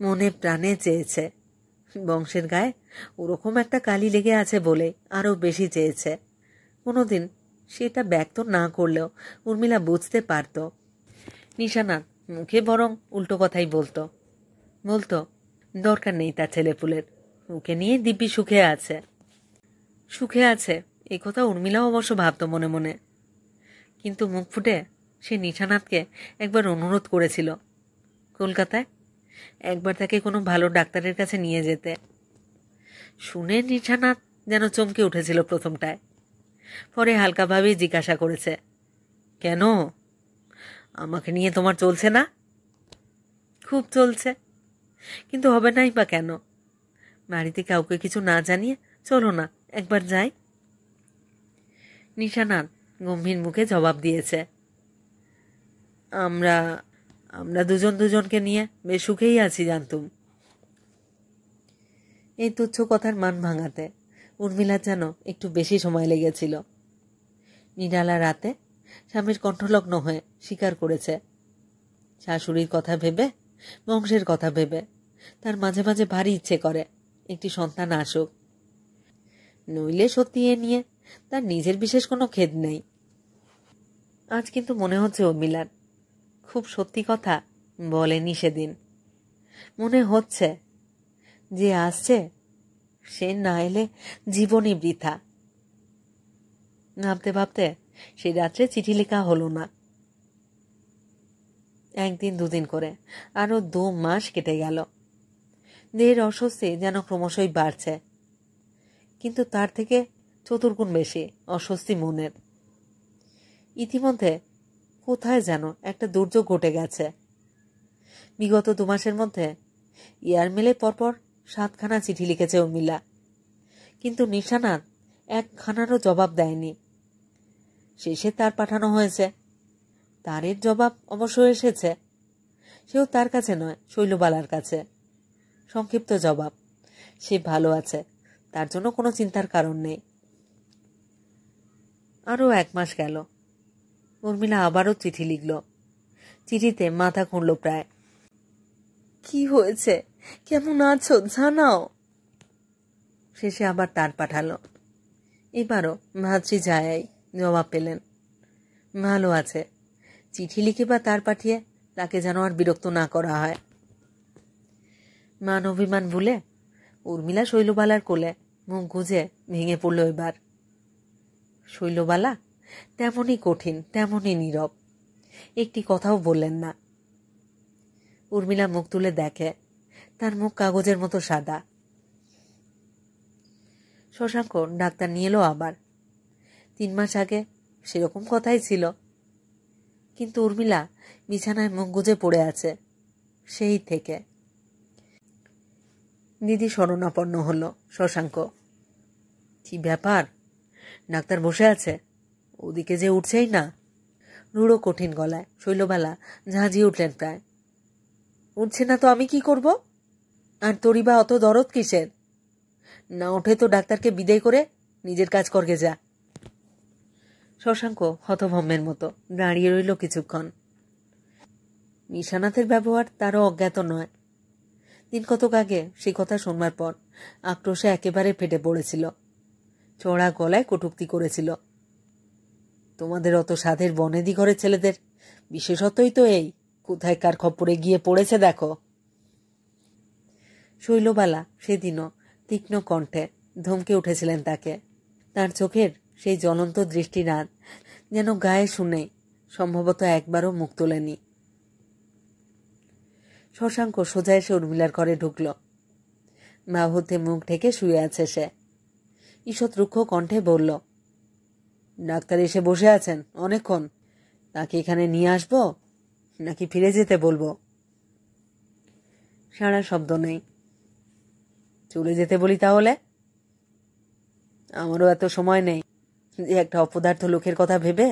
মনে প্রাণে চেয়েছে, বংশের গায়ে ওরকম একটা কালি লেগে আছে বলে আরও বেশি চেয়েছে। কোনোদিন সেটা ব্যক্ত না করলেও উর্মিলা বুঝতে পারত। নিশানাথ মুখে বরং উল্টো কথাই বলতো দরকার নেই তার ছেলেপুলের, ওকে নিয়ে দিব্যি সুখে আছে এ কথা উর্মিলাও অবশ্য ভাবত মনে মনে। কিন্তু মুখ ফুটে সে নিশানাথকে একবার অনুরোধ করেছিল কলকাতায় একবার তাকে কোনো ভালো ডাক্তারের কাছে নিয়ে যেতে। শুনে নিশানাথ যেন চমকে উঠেছিল প্রথমটায়, পরে হালকাভাবেই জিজ্ঞাসা করেছে, কেন, আমাকে নিয়ে তোমার চলছে না? খুব চলছে, কিন্তু হবে নাই বা কেন? বাড়িতে কাউকে কিছু না জানিয়ে চলো না একবার যাই। নিশানাথ গম্ভীর মুখে জবাব দিয়েছে, আমরা দুজনকে নিয়ে বেশ সুখেই আছি জানতুম। এই তুচ্ছ কথার মান ভাঙাতে উর্মিলার যেন একটু বেশি সময় লেগেছিল। নিরালা রাতে স্বামীর কণ্ঠলগ্ন হয়ে স্বীকার করেছে, শাশুড়ির কথা ভেবে, বংশের কথা ভেবে তার মাঝে মাঝে ভারী ইচ্ছে করে একটি সন্তান আসুক। নইলে সত্যি এ নিয়ে তার নিজের বিশেষ কোনো খেদ নেই। আজ কিন্তু মনে হচ্ছে উর্মিলার খুব সত্যি কথা বলেনি সেদিন। মনে হচ্ছে যে আসছে সে না এলে জীবনই বৃথা। ভাবতে ভাবতে সেই রাত্রে চিঠি লেখা হলো না। 1 দিন 2 দিন করে আরো 2 মাস কেটে গেল। দেহের অস্বস্তি যেন ক্রমশই বাড়ছে, কিন্তু তার থেকে 4 গুণ বেশি অস্বস্তি মনের। ইতিমধ্যে কোথায় যেন একটা দুর্যোগ ঘটে গেছে। বিগত 2 মাসের মধ্যে ইয়ারমেলে পরপর 7খানা চিঠি লিখেছে উর্মিলা, কিন্তু নিশানাথ 1খানারও জবাব দেয়নি। শেষে তার পাঠানো হয়েছে। তারের জবাব অবশ্য এসেছে, সেও তার কাছে নয়, শৈলবালার কাছে। সংক্ষিপ্ত জবাব, সে ভালো আছে, তার জন্য কোনো চিন্তার কারণ নেই। আরও 1 মাস গেল। উর্মিলা আবারও চিঠি লিখল। চিঠিতে মাথা খুঁড়ল প্রায়। কি হয়েছে, কেমন আছো জানাও। শেষে আবার তার পাঠালো। এবারও ভাবছি যাই জবাব পেলেন, ভালো আছে। চিঠি লিখে বা তার পাঠিয়ে তাকে যেন আর বিরক্ত না করা হয়। মান অভিমান ভুলে উর্মিলা শৈলবালার কোলে মুখ গুজে ভেঙে পড়ল এবার। শৈলবালা তেমনই কঠিন, তেমনই নীরব, একটি কথাও বললেন না। উর্মিলা মুখ তুলে দেখে তার মুখ কাগজের মতো সাদা। শশাঙ্ক ডাক্তার নিয়ে এলো আবার। 3 মাস আগে সেরকম কথাই ছিল, কিন্তু উর্মিলা বিছানায় মুখ গুজে পড়ে আছে সেই থেকে। দিদি শরণাপন্ন হলো। শশাঙ্ক, কি ব্যাপার, ডাক্তার বসে আছে, ওদিকে যে উঠছেই না। রূঢ় কঠিন গলায় শৈলবালা ঝাঁঝিয়ে উঠলেন প্রায়। উঠছে না তো আমি কি করব? আর তোরই বা অত দরদ কিসের? না ওঠে তো ডাক্তারকে বিদায় করে নিজের কাজ করগে যা। শশাঙ্ক হতভম্বের মতো দাঁড়িয়ে রইল কিছুক্ষণ। নিশানাথের ব্যবহার তারও অজ্ঞাত নয়। 3 কতক আগে সে কথা শুনবার পর আক্রোশে একেবারে ফেটে পড়েছিল। চড়া গলায় কটূক্তি করেছিল, তোমাদের অত সাধের বনেদি ঘরের ছেলেদের বিশেষতই তো এই, কোথায় কার খপ্পরে গিয়ে পড়েছে দেখো। শৈলবালা সেদিনও তীক্ষ্ণ কণ্ঠে ধমকে উঠেছিলেন তাকে। তার চোখের সেই জ্বলন্ত দৃষ্টিরাজ যেন গায়ে শুনেই সম্ভবত একবারও মুখ তোলেনি। শশাঙ্ক সোজা এসে উর্মিলার ঘরে ঢুকল। বাহুতে মুখ ঢেকে শুয়ে আছে সে। ঈষৎ রুক্ষ কণ্ঠে বলল, ডাক্তার এসে বসে আছেন অনেকক্ষণ, তাকে এখানে নিয়ে আসবো নাকি ফিরে যেতে বলবো? সারা শব্দ নেই। চলে যেতে বলি তাহলে? আমারও এত সময় নেই যে একটা অপদার্থ লোকের কথা ভেবে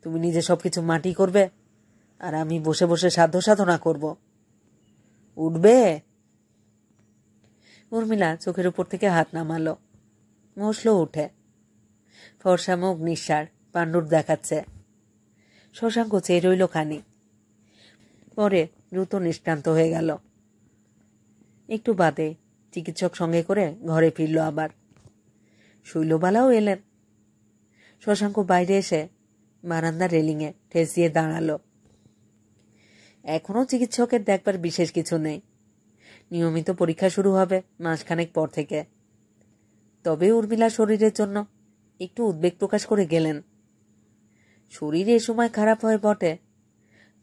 তুমি নিজে সবকিছু মাটি করবে আর আমি বসে বসে সাধ্য সাধনা করব। উঠবে? উর্মিলা চোখের উপর থেকে হাত নামালো। মশল উঠে। ফর্সা মুখ নিঃসার, পাণ্ডুর দেখাচ্ছে। শশাঙ্ক চেয়ে রইল খানি, পরে দ্রুত নিষ্ক্রান্ত হয়ে গেল। একটু বাদে চিকিৎসক সঙ্গে করে ঘরে ফিরল আবার। শৈলবালাও এলেন। শশাঙ্ক বাইরে এসে বারান্দার রেলিংয়ে ঠেস দিয়ে দাঁড়ালো। এখনও চিকিৎসকের দেখবার বিশেষ কিছু নেই। নিয়মিত পরীক্ষা শুরু হবে মাসখানেক পর থেকে। তবে উর্মিলা শরীরের জন্য একটু উদ্বেগ প্রকাশ করে গেলেন। শরীর এ সময় খারাপ হয় বটে,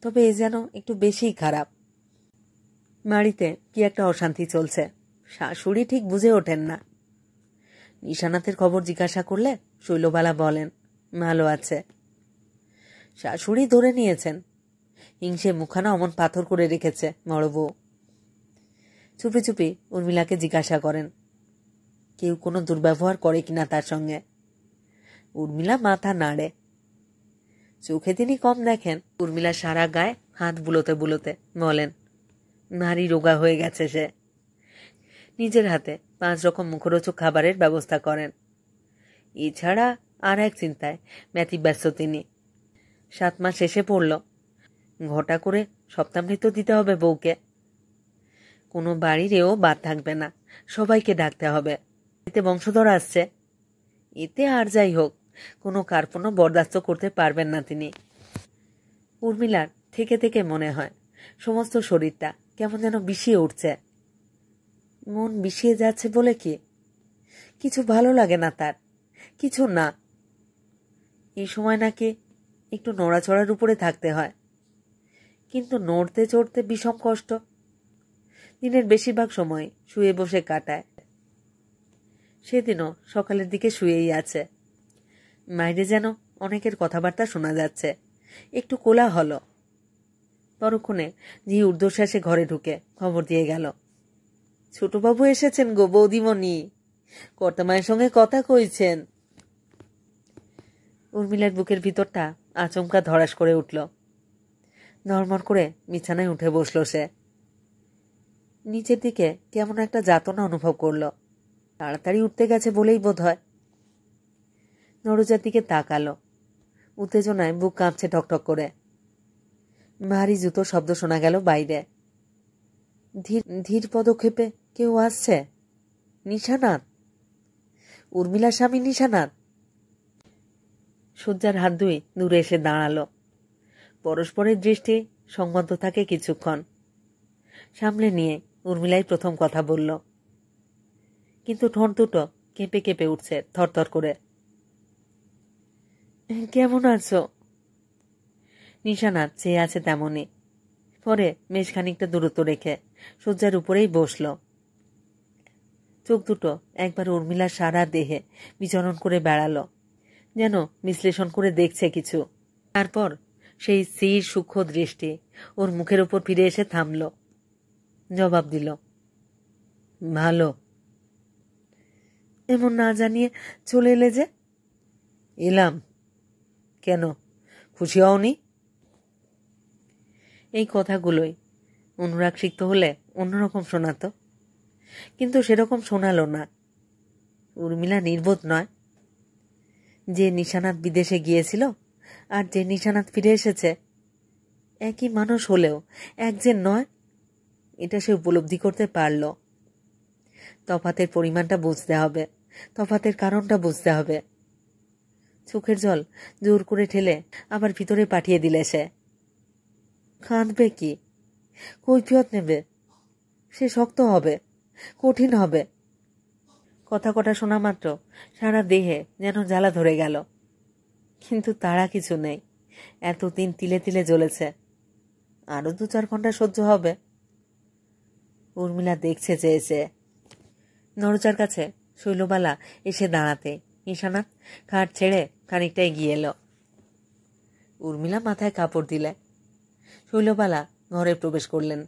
তবে এ যেন একটু বেশিই খারাপ। বাড়িতে কি একটা অশান্তি চলছে, শাশুড়ি ঠিক বুঝে ওঠেন না। নিশানাথের খবর জিজ্ঞাসা করলে শৈলবালা বলেন ভালো আছে। শাশুড়ি ধরে নিয়েছেন হিংসে মুখানা অমন পাথর করে রেখেছে বড় বউ। চুপি চুপি উর্মিলাকে জিজ্ঞাসা করেন কেউ কোনো দুর্ব্যবহার করে কিনা তার সঙ্গে। উর্মিলা মাথা নাড়ে। চোখে তিনি কম দেখেন। উর্মিলা সারা গায়ে হাত বুলোতে বুলোতে বলেন ভারী রোগা হয়ে গেছে সে। নিজের হাতে 5 রকম মুখরোচক খাবারের ব্যবস্থা করেন। এছাড়া আর এক চিন্তায় ব্যতিব্যস্ত তিনি। 7 মাস শেষে পড়ল। ঘটা করে সপ্তামৃত দিতে হবে বউকে। কোনো বাড়িরেও বাদ থাকবে না, সবাইকে ডাকতে হবে। এতে বংশধর আসছে। এতে আর যাই হোক কোনো কার্পণ্য বরদাস্ত করতে পারবেন না তিনি। উর্মিলার থেকে থেকে মনে হয় সমস্ত শরীরটা কেমন যেন বিষিয়ে উঠছে। মন বিষিয়ে যাচ্ছে বলে কি কিছু ভালো লাগে না তার, কিছু না। এই সময় নাকি একটু নড়াচড়ার উপরে থাকতে হয়, কিন্তু নড়তে চড়তে বিষম কষ্ট। দিনের বেশিরভাগ সময় শুয়ে বসে কাটায়। সেদিনও সকালের দিকে শুয়েই আছে। বাইরে যেন অনেকের কথাবার্তা শোনা যাচ্ছে, একটু কোলাহল। পরক্ষণে ঝি ঊর্ধ্বশ্বাসে ঘরে ঢুকে খবর দিয়ে গেল, ছোটবাবু এসেছেন গো বৌদিমণি, কর্তামায়ের সঙ্গে কথা কইছেন। উর্মিলার বুকের ভিতরটা আচমকা ধরাস করে উঠল। ধর্মর করে বিছানায় উঠে বসল সে। নিচের দিকে কেমন একটা যাতনা অনুভব করল। তাড়াতাড়ি উঠতে গেছে বলেই বোধ হয়। দরজার দিকে তাকালো। উত্তেজনায় বুক কাঁপছে ঠকঠক করে। ভারী জুতো শব্দ শোনা গেল বাইরে। ধীর পদক্ষেপে কেউ আসছে। নিশানাথ, উর্মিলার স্বামী নিশানাথ। শয্যার হাত দুই দূরে এসে দাঁড়ালো। পরস্পরের দৃষ্টি সংবদ্ধ থাকে কিছুক্ষণ। সামলে নিয়ে উর্মিলাই প্রথম কথা বলল, কিন্তু ঠোঁট দুটো কেঁপে কেঁপে উঠছে থরথর করে। কেমন আছো? নিশানাথ চেয়ে আছে তেমনই। পরে বেশ খানিকটা দূরত্ব রেখে শয্যার উপরেই বসল। চোখ দুটো একবার উর্মিলার সারা দেহে বিচরণ করে বেড়ালো, যেন বিশ্লেষণ করে দেখছে কিছু। তারপর সেই স্থির সূক্ষ্ম দৃষ্টি ওর মুখের উপর ফিরে এসে থামল। জবাব দিল, ভালো। এমন না জানিয়ে চলে এলে যে? এলাম। কেন, খুশি হওনি? এই কথাগুলোই অনুরাগ সিক্ত হলে অন্যরকম শোনাত, কিন্তু সেরকম শোনালো না। উর্মিলা নির্বোধ নয়। যে নিশানাথ বিদেশে গিয়েছিল আর যে নিশানাথ ফিরে এসেছে একই মানুষ হলেও এক যে নয়, এটা সে উপলব্ধি করতে পারল। তফাতের পরিমাণটা বুঝতে হবে, তফাতের কারণটা বুঝতে হবে। চোখের জল জোর করে ঠেলে আবার ভিতরে পাঠিয়ে দিলে সে। কাঁদবে কি, কৈফিয়ত নেবে, সে শক্ত হবে, কঠিন হবে। কথা কটা শোনা মাত্র সারা দেহে যেন জ্বালা ধরে গেল, কিন্তু তারা কিছু নেই। এতদিন তিলে তিলে জ্বলেছে, আরো 2-4 ঘন্টা সহ্য হবে। উর্মিলা দেখছে চেয়েছে। দরজার কাছে শৈলবালা এসে দাঁড়াতে ঈশানাথ খাট ছেড়ে খানিকটা এগিয়ে এলো। উর্মিলা মাথায় কাপড় দিলে। শৈলবালা ঘরে প্রবেশ করলেন।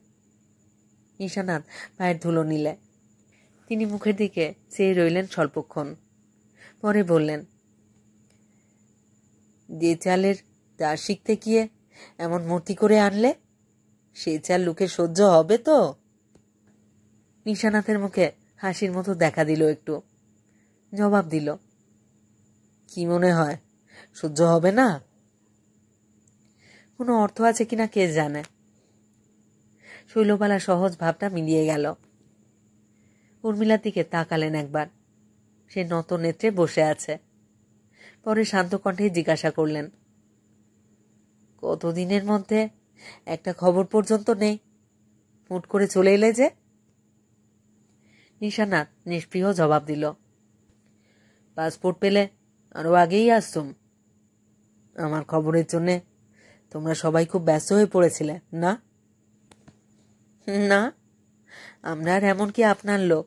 ঈশানাথ পায়ের ধুলো নিলে। তিনি মুখের দিকে চেয়ে রইলেন স্বল্পক্ষণ, পরে বললেন, যে চালের তা শিখতে গিয়ে এমন মূর্তি করে আনলে, সে চাল লোকে সহ্য হবে তো? ঈশানাথের মুখে হাসির মতো দেখা দিল একটু। জবাব দিল, কি মনে হয় সহ্য হবে না? কোনো অর্থ আছে কিনা কে জানে। শৈলবালা সহজ ভাবটা মিলিয়ে গেল। উর্মিলার দিকে তাকালেন একবার। সে নত নেত্রে বসে আছে। পরে শান্ত কণ্ঠে জিজ্ঞাসা করলেন, কতদিনের মধ্যে? একটা খবর পর্যন্ত নেই, হুট করে চলে এলে যে? ঈশানাথ নিষ্প্রিয় জবাব দিল, পাসপোর্ট পেলে আরো আগেই আসতুম। আমার খবরের জন্যে তোমরা সবাই খুব ব্যস্ত হয়ে পড়েছিলে না? না, আমরা আর এমন কি আপনার লোক।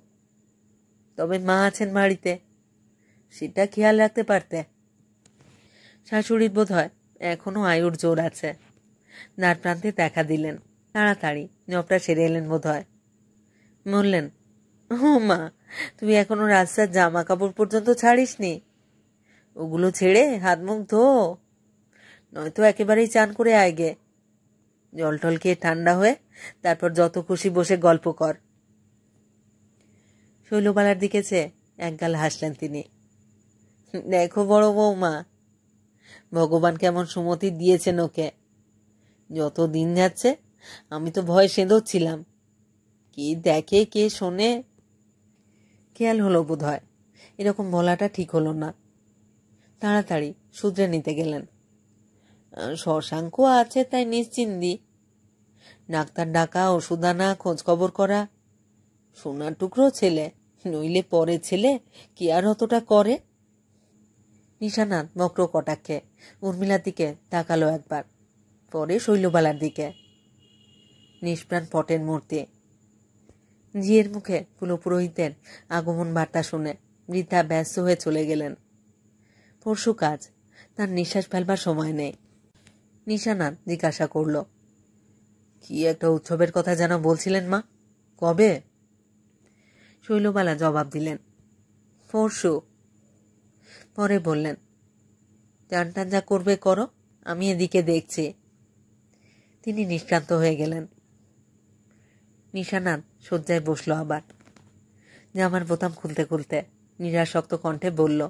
তবে মা আছেন বাড়িতে, সেটা খেয়াল রাখতে পারতে। শাশুড়ির বোধ হয় এখনো আয়ুর জোর আছে। দ্বার প্রান্তে দেখা দিলেন। তাড়াতাড়ি জবটা সেরে এলেন বোধ হয়। বললেন, ও মা, তুমি এখনো রাস্তার জামা কাপড় পর্যন্ত ছাড়িসনি? ওগুলো ছেড়ে হাত মুখ ধো, নয়তো একেবারেই চান করে আয়গে। জল টল খেয়ে ঠান্ডা হয়ে তারপর যত খুশি বসে গল্প কর। শৈলবালার দিকে চেয়ে একগাল হাসলেন তিনি। দেখো বড় বৌমা, ভগবান কেমন সুমতি দিয়েছেন ওকে। যত দিন যাচ্ছে আমি তো ভয় সেঁধোচ্ছিলাম, কে দেখে কে শোনে। খেয়াল হলো বোধ হয়, এরকম বলাটা ঠিক হলো না। তাড়াতাড়ি শুধরে নিতে গেলেন। শশাঙ্ক আছে তাই নিশ্চিন্তি। ডাক্তার ডাকা, ওষুধ আনা, খোঁজ খবর করা। সোনার টুকরো ছেলে, নইলে পরে ছেলে কি আর অতটা করে? ঈশানাথ বক্র কটাক্ষে উর্মিলার দিকে তাকালো একবার, পরে শৈলবালার দিকে। নিষ্প্রাণ পটের মূর্তি। ঝিয়ের মুখে কুলপুরোহিতের আগমন বার্তা শুনে বৃদ্ধা ব্যস্ত হয়ে চলে গেলেন। পরশু কাজ, তার নিঃশ্বাস ফেলবার সময় নেই। ঈশানাথ জিজ্ঞাসা করল, কি একটা উৎসবের কথা যেন বলছিলেন মা, কবে? শৈলবালা জবাব দিলেন, পরশু। পরে বললেন, টান টান যা করবে করো, আমি এদিকে দেখছি। তিনি নিষ্ক্রান্ত হয়ে গেলেন। ঈশানাথ শয্যায় বসল আবার। জামার বোতাম খুলতে খুলতে নিরাসক্ত কণ্ঠে বলল,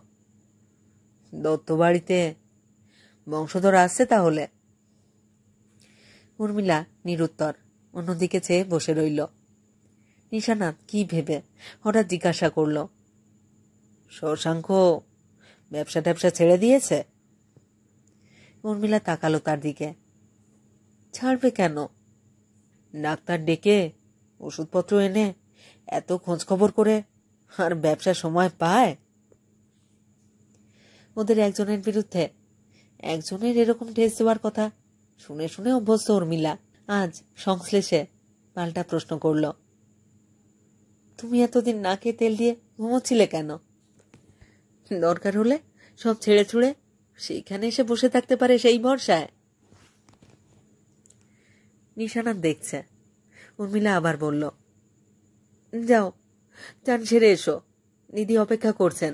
দত্ত বাড়িতে বংশধর আসছে তাহলে? উর্মিলা নিরুত্তর অন্যদিকে চেয়ে বসে রইল। ঈশানাথ কি ভেবে হঠাৎ জিজ্ঞাসা করল, শশাঙ্ক ব্যবসা ট্যাবসা ছেড়ে দিয়েছে? উর্মিলা তাকালো তার দিকে। ছাড়বে কেন? ডাক্তার ডেকে ওষুধপত্র এনে এত খোঁজ খবর করে আর ব্যবসার সময় পায়? ওদের একজনের বিরুদ্ধে একজনের এরকম ঠেস দেওয়ার কথা শুনে শুনে অভ্যস্ত উর্মিলা আজ সংশ্লেষে পাল্টা প্রশ্ন করল, তুমি এতদিন নাকে তেল দিয়ে ঘুমোচ্ছিলে কেন? দরকার হলে সব ছেড়ে ছুড়ে সেইখানে এসে বসে থাকতে পারে সেই ভরসায়। ঈশানাথ দেখছে। উর্মিলা আবার বলল, যাও চান সেরে এসো, দিদি অপেক্ষা করছেন।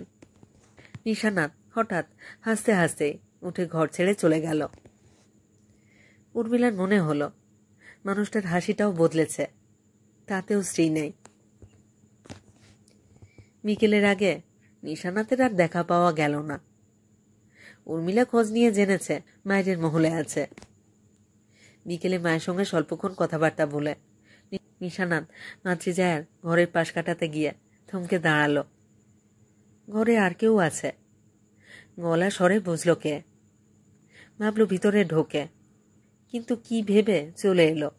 ঈশানাথ হঠাৎ হাসতে হাসতে উঠে ঘর ছেড়ে চলে গেল। উর্মিলার মনে হলো মানুষটার হাসিটাও বদলেছে, তাতেও স্ত্রী নেই। বিকেলের আগে ঈশানাথের আর দেখা পাওয়া গেল না। উর্মিলা খোঁজ নিয়ে জেনেছে মায়ের মহলে আছে। বিকেলে মায়ের সঙ্গে স্বল্পক্ষণ কথাবার্তা বলে ঈশানাথ মাতৃজায়ার ঘরের পাশ কাটাতে গিয়ে থমকে দাঁড়ালো। ঘরে আর কেউ আছে, গলা স্বরে বুঝল কে। ভাবল ভিতরে ঢোকে, কিন্তু কি ভেবে চলে এলো।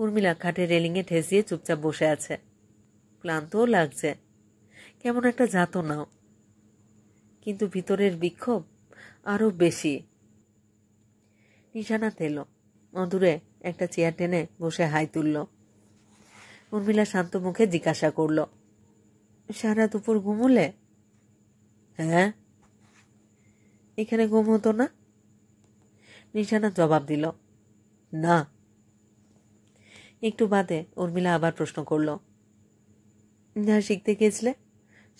উর্মিলা খাটের রেলিংয়ে ঠেস দিয়ে চুপচাপ বসে আছে। ক্লান্তও লাগছে, কেমন একটা যাতনাও, কিন্তু ভিতরের বিক্ষোভ আরো বেশি। নিশানাত এলো, অদূরে একটা চেয়ার টেনে বসে হাই তুলল। উর্মিলা শান্ত মুখে জিজ্ঞাসা করল, সারা দুপুর ঘুমুলে? হ্যাঁ। এখানে ঘুম হতো না? নিশানাত জবাব দিল, না। একটু বাদে উর্মিলা আবার প্রশ্ন করল, যা শিখতে গেছিলে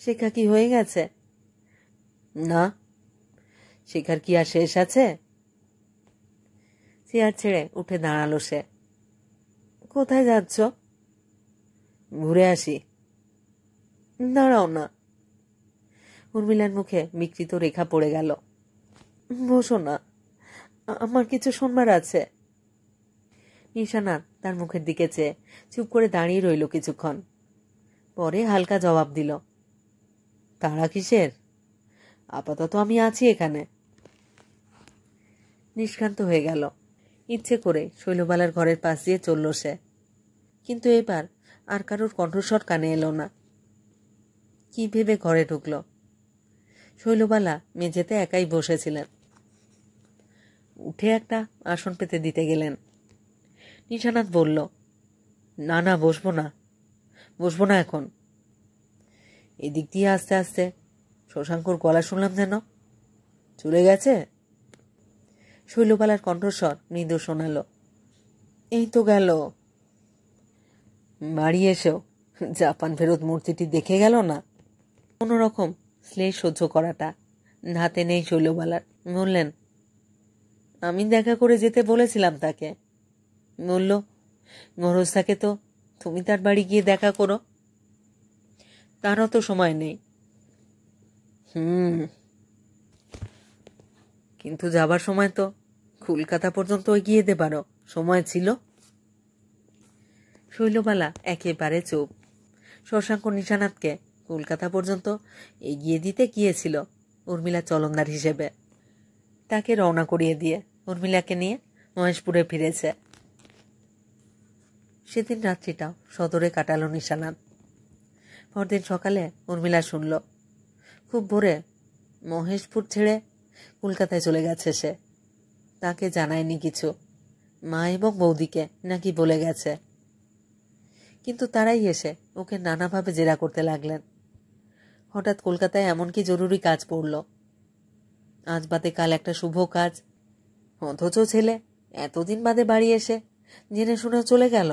শেখা কি হয়ে গেছে? না। শেখার কি আর শেষ আছে? চেয়ার ছেড়ে উঠে দাঁড়ালো সে। কোথায় যাচ্ছ? ঘুরে আসি। দাঁড়াও না। উর্মিলার মুখে বিকৃত রেখা পড়ে গেল। বসো না, আমার কিছু শুনবার আছে। নিশানাত তার মুখের দিকে চেয়ে চুপ করে দাঁড়িয়ে রইল কিছুক্ষণ, পরে হালকা জবাব দিল, তাড়া কিসের? আপাতত আমি আছি এখানে। নিষ্ক্রান্ত হয়ে গেল। ইচ্ছে করে শৈলবালার ঘরের পাশ দিয়ে চলল সে, কিন্তু এবার আর কারোর কণ্ঠস্বর কানে এলো না। কি ভেবে ঘরে ঢুকল। শৈলবালা মেঝেতে একাই বসেছিলেন। উঠে একটা আসন পেতে দিতে গেলেন। নিশানাত বলল, না না, বসবো না এখন। এদিক দিয়ে আস্তে আস্তে শশাঙ্কর গলা শুনলাম, যেন চলে গেছে। শৈলবালার কণ্ঠস্বর মৃদু শোনাল, এই তো গেল। বাড়ি এসেও জাপান ফেরত মূর্তিটি দেখে গেল না। কোনোরকম শ্লেষ সহ্য করাটা হাতে নেই শৈলবালার। বললেন, আমি দেখা করে যেতে বলেছিলাম তাকে। বলল, গরজ থাকে তো তুমি তার বাড়ি গিয়ে দেখা করো। তারও তো সময় নেই। কিন্তু যাবার সময় তো কলকাতা পর্যন্ত এগিয়ে যেতে পারো, সময় ছিল। শৈলবালা একেবারে চুপ। শশাঙ্ক নিশানাতকে কলকাতা পর্যন্ত এগিয়ে দিতে গিয়েছিল উর্মিলা চলনদার হিসেবে। তাকে রওনা করিয়ে দিয়ে উর্মিলাকে নিয়ে মহেশপুরে ফিরেছে। সেদিন রাত্রিটাও সদরে কাটালো নিশানাত। পরদিন সকালে উর্মিলা শুনল, খুব ভোরে মহেশপুর ছেড়ে কলকাতায় চলে গেছে সে। তাকে জানায়নি কিছু, মা এবং বৌদিকে নাকি বলে গেছে। কিন্তু তারাই এসে ওকে নানাভাবে জেরা করতে লাগলেন। হঠাৎ কলকাতায় এমন কি জরুরি কাজ পড়ল, আজ বাদে কাল একটা শুভ কাজ, অথচ ছেলে এতদিন বাদে বাড়ি এসে জেনে শুনে চলে গেল।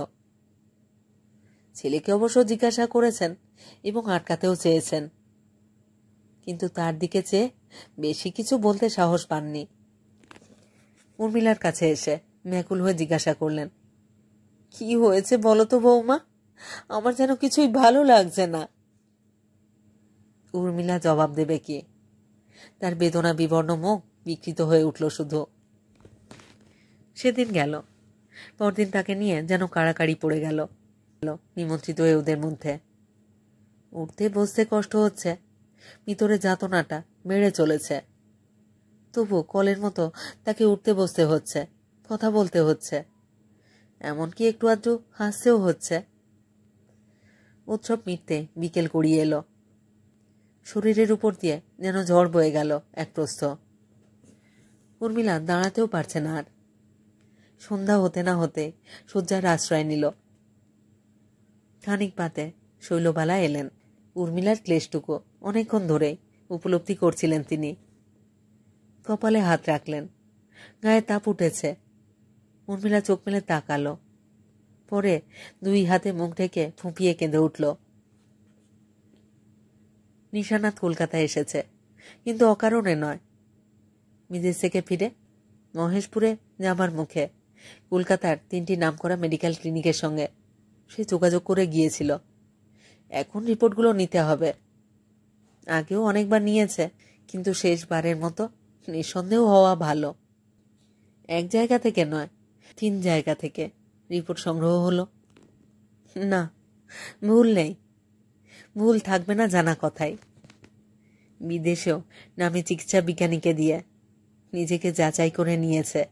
ছেলেকে অবশ্য জিজ্ঞাসা করেছেন এবং আটকাতেও চেয়েছেন, কিন্তু তার দিকে চেয়ে বেশি কিছু বলতে সাহস পাননি। উর্মিলার কাছে এসে ব্যাকুল হয়ে জিজ্ঞাসা করলেন, কি হয়েছে বলো তো বৌমা, আমার যেন কিছুই ভালো লাগছে না। উর্মিলা জবাব দেবে কি? তার বেদনা বিবর্ণ মুখ বিকৃত হয়ে উঠল শুধু। সেদিন গেল, পরদিন তাকে নিয়ে যেন কাড়াকাড়ি পড়ে গেল নিমন্ত্রিত হয়ে ওদের মধ্যে। উঠতে বসতে কষ্ট হচ্ছে, ভিতরে যাতনাটা বেড়ে চলেছে। তবু কলের মতো তাকে উঠতে বসতে হচ্ছে, কথা বলতে হচ্ছে, এমনকি একটু আধটু হাসতেও হচ্ছে। উৎসব মিটতে বিকেল গড়িয়ে এলো। শরীরের উপর দিয়ে যেন ঝড় বয়ে গেল এক প্রস্থ। উর্মিলা দাঁড়াতেও পারছে না আর। সন্ধ্যা হতে না হতে শয্যার আশ্রয় নিল। খানিক বাদে শৈলবালা এলেন। উর্মিলার ক্লেশটুকু অনেকক্ষণ ধরেই উপলব্ধি করছিলেন তিনি। কপালে হাত রাখলেন, গায়ে তাপ উঠেছে। উর্মিলা চোখ মেলে তাকালো, পরে দুই হাতে মুখ ঢেকে ফুঁপিয়ে কেঁদে উঠল। নিশানাত কলকাতায় এসেছে, কিন্তু অকারণে নয়। বিদেশ থেকে ফিরে মহেশপুরে যাবার মুখে কলকাতার 3টি নামকরা মেডিকেল ক্লিনিকের সঙ্গে সে যোগাযোগ করে গিয়েছিল। এখন রিপোর্টগুলো নিতে হবে। আগেও অনেকবার নিয়েছে, কিন্তু শেষবারের মতো নিঃসন্দেহ হওয়া ভালো। এক জায়গা থেকে নয়, 3 জায়গা থেকে রিপোর্ট সংগ্রহ হলো। না, ভুল নেই, ভুল থাকবে না জানা কথাই। বিদেশেও নামে চিকিৎসা বিজ্ঞানীকে দিয়ে নিজেকে যাচাই করে নিয়েছে।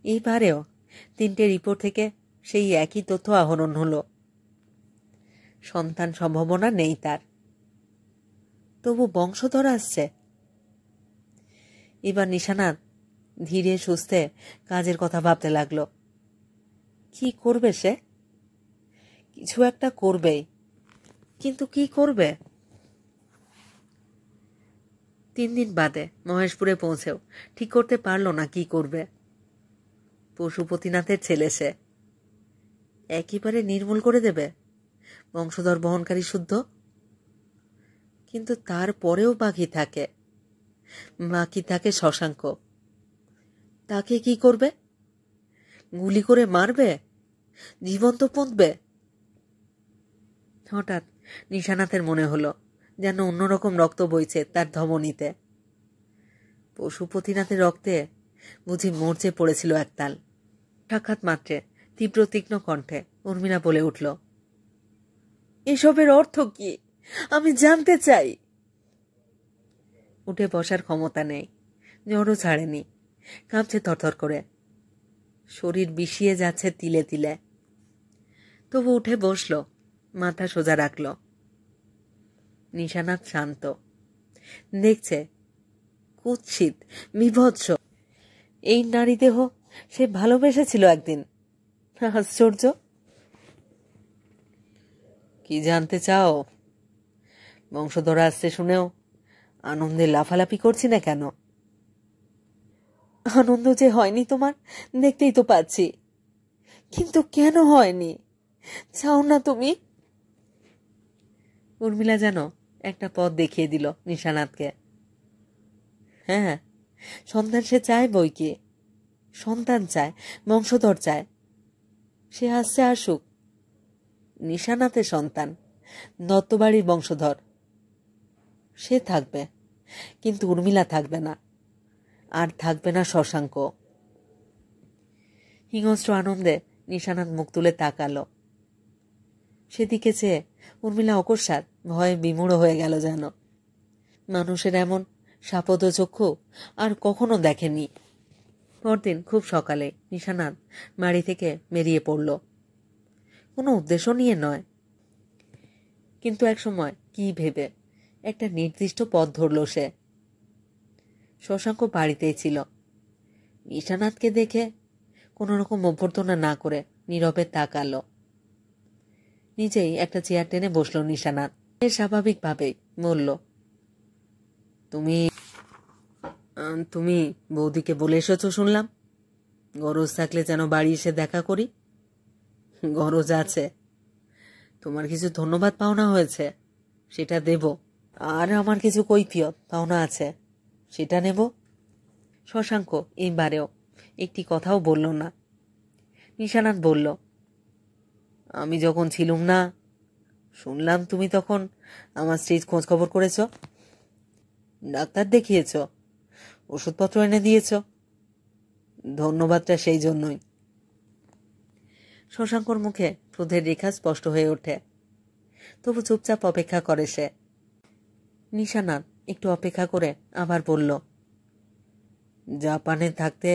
এইবারেও 3টে রিপোর্ট থেকে সেই একই তথ্য আহরণ হলো। সন্তান সম্ভাবনা নেই তার, তবু বংশধর আসছে। এবার নিশানাথ ধীরে সুস্থে কাজের কথা ভাবতে লাগলো। কি করবে সে? কিছু একটা করবেই, কিন্তু কি করবে? 3 দিন বাদে মহেশপুরে পৌঁছেও ঠিক করতে পারল না কি করবে। পশুপতিনাথের ছেলে সে, একেবারে নির্মূল করে দেবে বংশধর বহনকারী শুদ্ধ। কিন্তু তারপরেও বাকি থাকে শশাঙ্ক। তাকে কি করবে? গুলি করে মারবে? জীবন্ত পুঁতবে? হঠাৎ নিশানাথের মনে হলো যেন অন্যরকম রক্ত বইছে তার ধমনীতে। পশুপতিনাথের রক্তে বুঝি মরচে পড়েছিল একতাল। সাক্ষাৎ মাত্রে তীব্র তীক্ষ্ণ কণ্ঠে উর্মিলা বলে উঠল, এসবের অর্থ কি? আমি জানতে চাই। উঠে বসার ক্ষমতা নেই, জ্বরও ছাড়েনি, কাঁপছে থরথর করে, শরীর বিষিয়ে যাচ্ছে তিলে তিলে। তবু উঠে বসল, মাথা সোজা রাখল। নিশানাথ শান্ত, দেখছে কুৎসিত বিভৎস এই নারী দেহ সে ভালোবেসেছিল একদিন। আশ্চর্য! কি জানতে চাও? বংশধর আসছে শুনেও আনন্দে লাফালাফি করছি না কেন? আনন্দ যে হয়নি তোমার দেখতেই তো পাচ্ছি, কিন্তু কেন হয়নি চাও না তুমি? উর্মিলা যেন একটা পথ দেখিয়ে দিল নিশানাথকে। হ্যাঁ, সন্তান সে চায় বই কি, সন্তান চায়, বংশধর চায়। সে আসছে আসুক। নিশানাথের সন্তান, দত্তবাড়ির বংশধর, সে থাকবে, কিন্তু উর্মিলা থাকবে না, আর থাকবে না শশাঙ্ক। হিংস্র আনন্দে নিশানাথ মুখ তুলে তাকালো। সেদিকে চেয়ে উর্মিলা অকস্মাৎ ভয়ে বিমূঢ় হয়ে গেল যেন। মানুষের এমন সাপদ চক্ষু আর কখনো দেখেনি। পরদিন খুব সকালে নিশানাথ বাড়ি থেকে বেরিয়ে পড়ল, কোনো উদ্দেশ্য নিয়ে নয়, কিন্তু একসময় কি ভেবে একটা নির্দিষ্ট পথ ধরল সে। শশাঙ্ক বাড়িতেই ছিল। নিশানাথকে দেখে কোনো রকম অভ্যর্থনা না করে নীরবে তাকালো। নিজেই একটা চেয়ার টেনে বসল নিশানাথ। স্বাভাবিকভাবেই বলল, তুমি বৌদিকে বলে এসেছ শুনলাম। গরজ থাকলে যেন বাড়ি এসে দেখা করি। গরজ আছে, তোমার কিছু ধন্যবাদ পাওনা হয়েছে, সেটা দেব। আর আমার কিছু কৈফিয়ত পাওনা আছে, সেটা নেব। শশাঙ্ক এইবারেও একটি কথাও বলল না। নিশানাথ বলল, আমি যখন ছিলুম না, শুনলাম তুমি তখন আমার স্ত্রীর খোঁজ খবর করেছ, ডাক্তার দেখিয়েছ, ওষুধপত্র এনে দিয়েছ। ধন্যবাদটা সেই জন্যই। শশাঙ্কর মুখে ক্রোধের রেখা স্পষ্ট হয়ে ওঠে, তবু চুপচাপ অপেক্ষা করে সে। নিশানাথ একটু অপেক্ষা করে আবার বলল, জাপানে থাকতে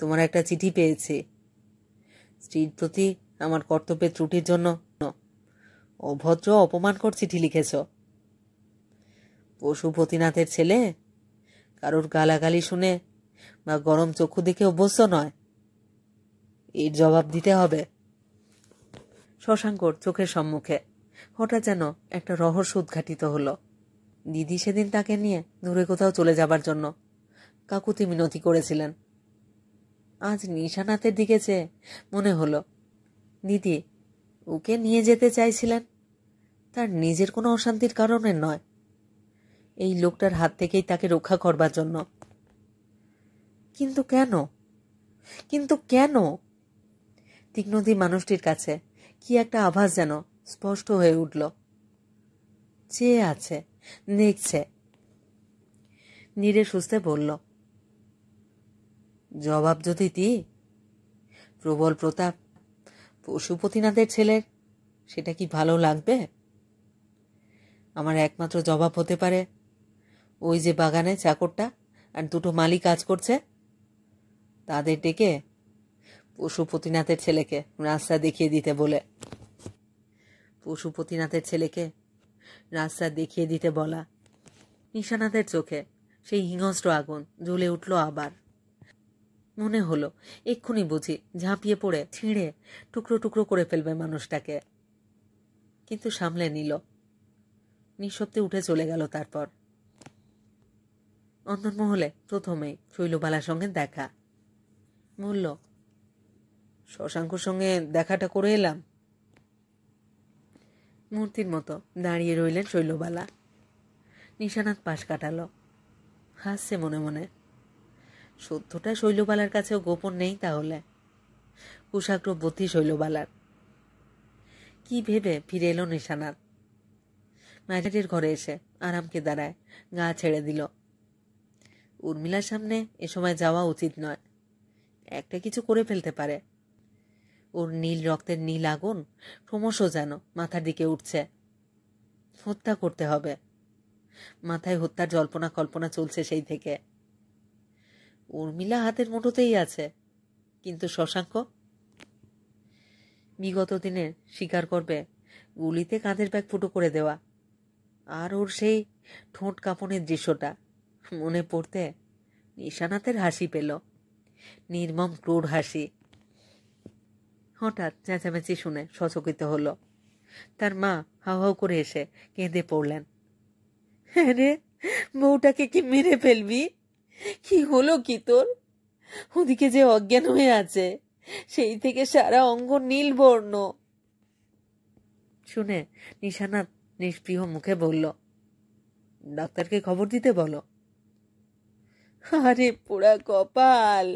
তোমার একটা চিঠি পেয়েছি। স্ত্রীর প্রতি আমার কর্তব্যের ত্রুটির জন্য অভদ্র অপমানকর চিঠি লিখেছ। পশুপতিনাথের ছেলে কারোর গালাগালি শুনে বা গরম চক্ষু দেখে অভ্যস্ত নয়, এর জবাব দিতে হবে। শশাঙ্কর চোখের সম্মুখে হঠাৎ যেন একটা রহস্য উদ্ঘাটিত হলো। দিদি সেদিন তাকে নিয়ে দূরে কোথাও চলে যাবার জন্য কাকুতি মিনতি করেছিলেন। আজ নিশানাথের দিকে চেয়ে মনে হলো দিদি ওকে নিয়ে যেতে চাইছিলেন তার নিজের কোনো অশান্তির কারণে নয়, এই লোকটার হাত থেকেই তাকে রক্ষা করবার জন্য। কিন্তু কেন? তীক্ষ্ণদী মানুষটির কাছে কি একটা আভাস যেন স্পষ্ট হয়ে উঠল। চেয়ে আছে, দেখছে। ধীরে সুস্থে বলল, জবাব যদি দিই, প্রবল প্রতাপ পশুপতিনাথের ছেলের, সেটা কি ভালো লাগবে? আমার একমাত্র জবাব হতে পারে, ওই যে বাগানে চাকরটা আর দুটো মালি কাজ করছে, তাদের ডেকে পশুপতিনাথের ছেলেকে রাস্তা দেখিয়ে দিতে বলে। পশুপতিনাথের ছেলেকে রাস্তা দেখিয়ে দিতে বলা। নিশানাথের চোখে সেই হিংস্র আগুন জ্বলে উঠল আবার। মনে হলো এক্ষুনি বুঝি ঝাঁপিয়ে পড়ে ছিঁড়ে টুকরো টুকরো করে ফেলবে মানুষটাকে, কিন্তু সামলে নিল। নিঃশব্দে উঠে চলে গেল। তারপর অন্দরমহলে প্রথমেই শৈলবালার সঙ্গে দেখা। বলল, শশাঙ্কর সঙ্গে দেখাটা করে এলাম। মূর্তির মতো দাঁড়িয়ে রইলেন শৈলবালা। নিশানাথ পাশ কাটালো, হাসছে মনে মনে। সত্যটা শৈলবালার কাছেও গোপন নেই তাহলে। কুশাগ্র বুদ্ধি শৈলবালার। কি ভেবে ফিরে এলো নিশানাথ। ম্যাজিস্ট্রেটের ঘরে এসে আরামকে দাঁড়ায় গা ছেড়ে দিল। উর্মিলার সামনে এ সময় যাওয়া উচিত নয়, একটা কিছু করে ফেলতে পারে। ওর নীল রক্তের নীল আগুন ক্রমশ যেন মাথার দিকে উঠছে। হত্যা করতে হবে। মাথায় হত্যার জল্পনা কল্পনা চলছে সেই থেকে। উর্মিলা হাতের মুঠোতেই আছে, কিন্তু শশাঙ্ক বিগত দিনের স্বীকার করবে গুলিতে কাঁধের ব্যাগ ফুটো করে দেওয়া। আর ওর সেই ঠোঁট কাঁপনের দৃশ্যটা মনে পড়তে নিশানাথের হাসি পেল, নির্মম ক্রূর হাসি। হঠাৎ চেঁচামেচি শুনে সচকিত হলো। তার মা হাউ হাউ করে এসে কেঁদে পড়লেন। হ্যাঁ রে, বউটাকে কি মেরে ফেলবি? কি হলো কি তোর? ওদিকে যে অজ্ঞান হয়ে আছে, সেই থেকে সারা অঙ্গ নীল বর্ণ। শুনে নিশানাথ নিষ্প্রিয় মুখে বলল, ডাক্তারকে খবর দিতে বলো। আরে পোড়া কপাল,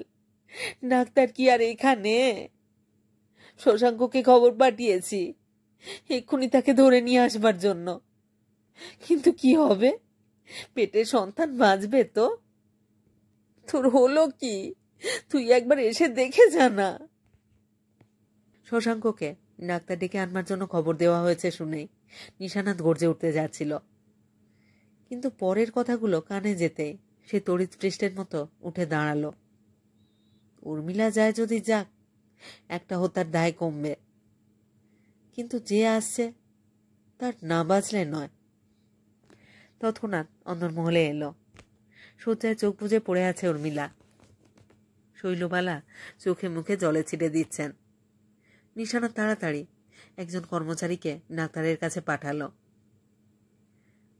ডাক্তার কি আর এখানে? শশাঙ্ককে খবর পাঠিয়েছি এক্ষুনি তাকে ধরে নিয়ে আসবার জন্য। কিন্তু কি হবে? পেটের সন্তান বাঁচবে তো? তোর হলো কি? তুই একবার এসে দেখে জানা। শশাঙ্ককে ডাক্তার ডেকে আনবার জন্য খবর দেওয়া হয়েছে শুনেই নিশানাথ গর্জে উঠতে যাচ্ছিল, কিন্তু পরের কথাগুলো কানে যেতেই সে তড়িৎ পৃষ্ঠের মতো উঠে দাঁড়ালো। উর্মিলা যায় যদি যাক, একটা হত্যার দায় কমবে। কিন্তু যে আসছে তার না বাঁচলে নয়। তৎক্ষণাৎ অন্দরমহলে এলো। শয্যায় চোখ বুজে পড়ে আছে উর্মিলা। শৈলবালা চোখে মুখে জলে ছিটে দিচ্ছেন। নিশানাথ তাড়াতাড়ি একজন কর্মচারীকে ডাক্তারের কাছে পাঠালো।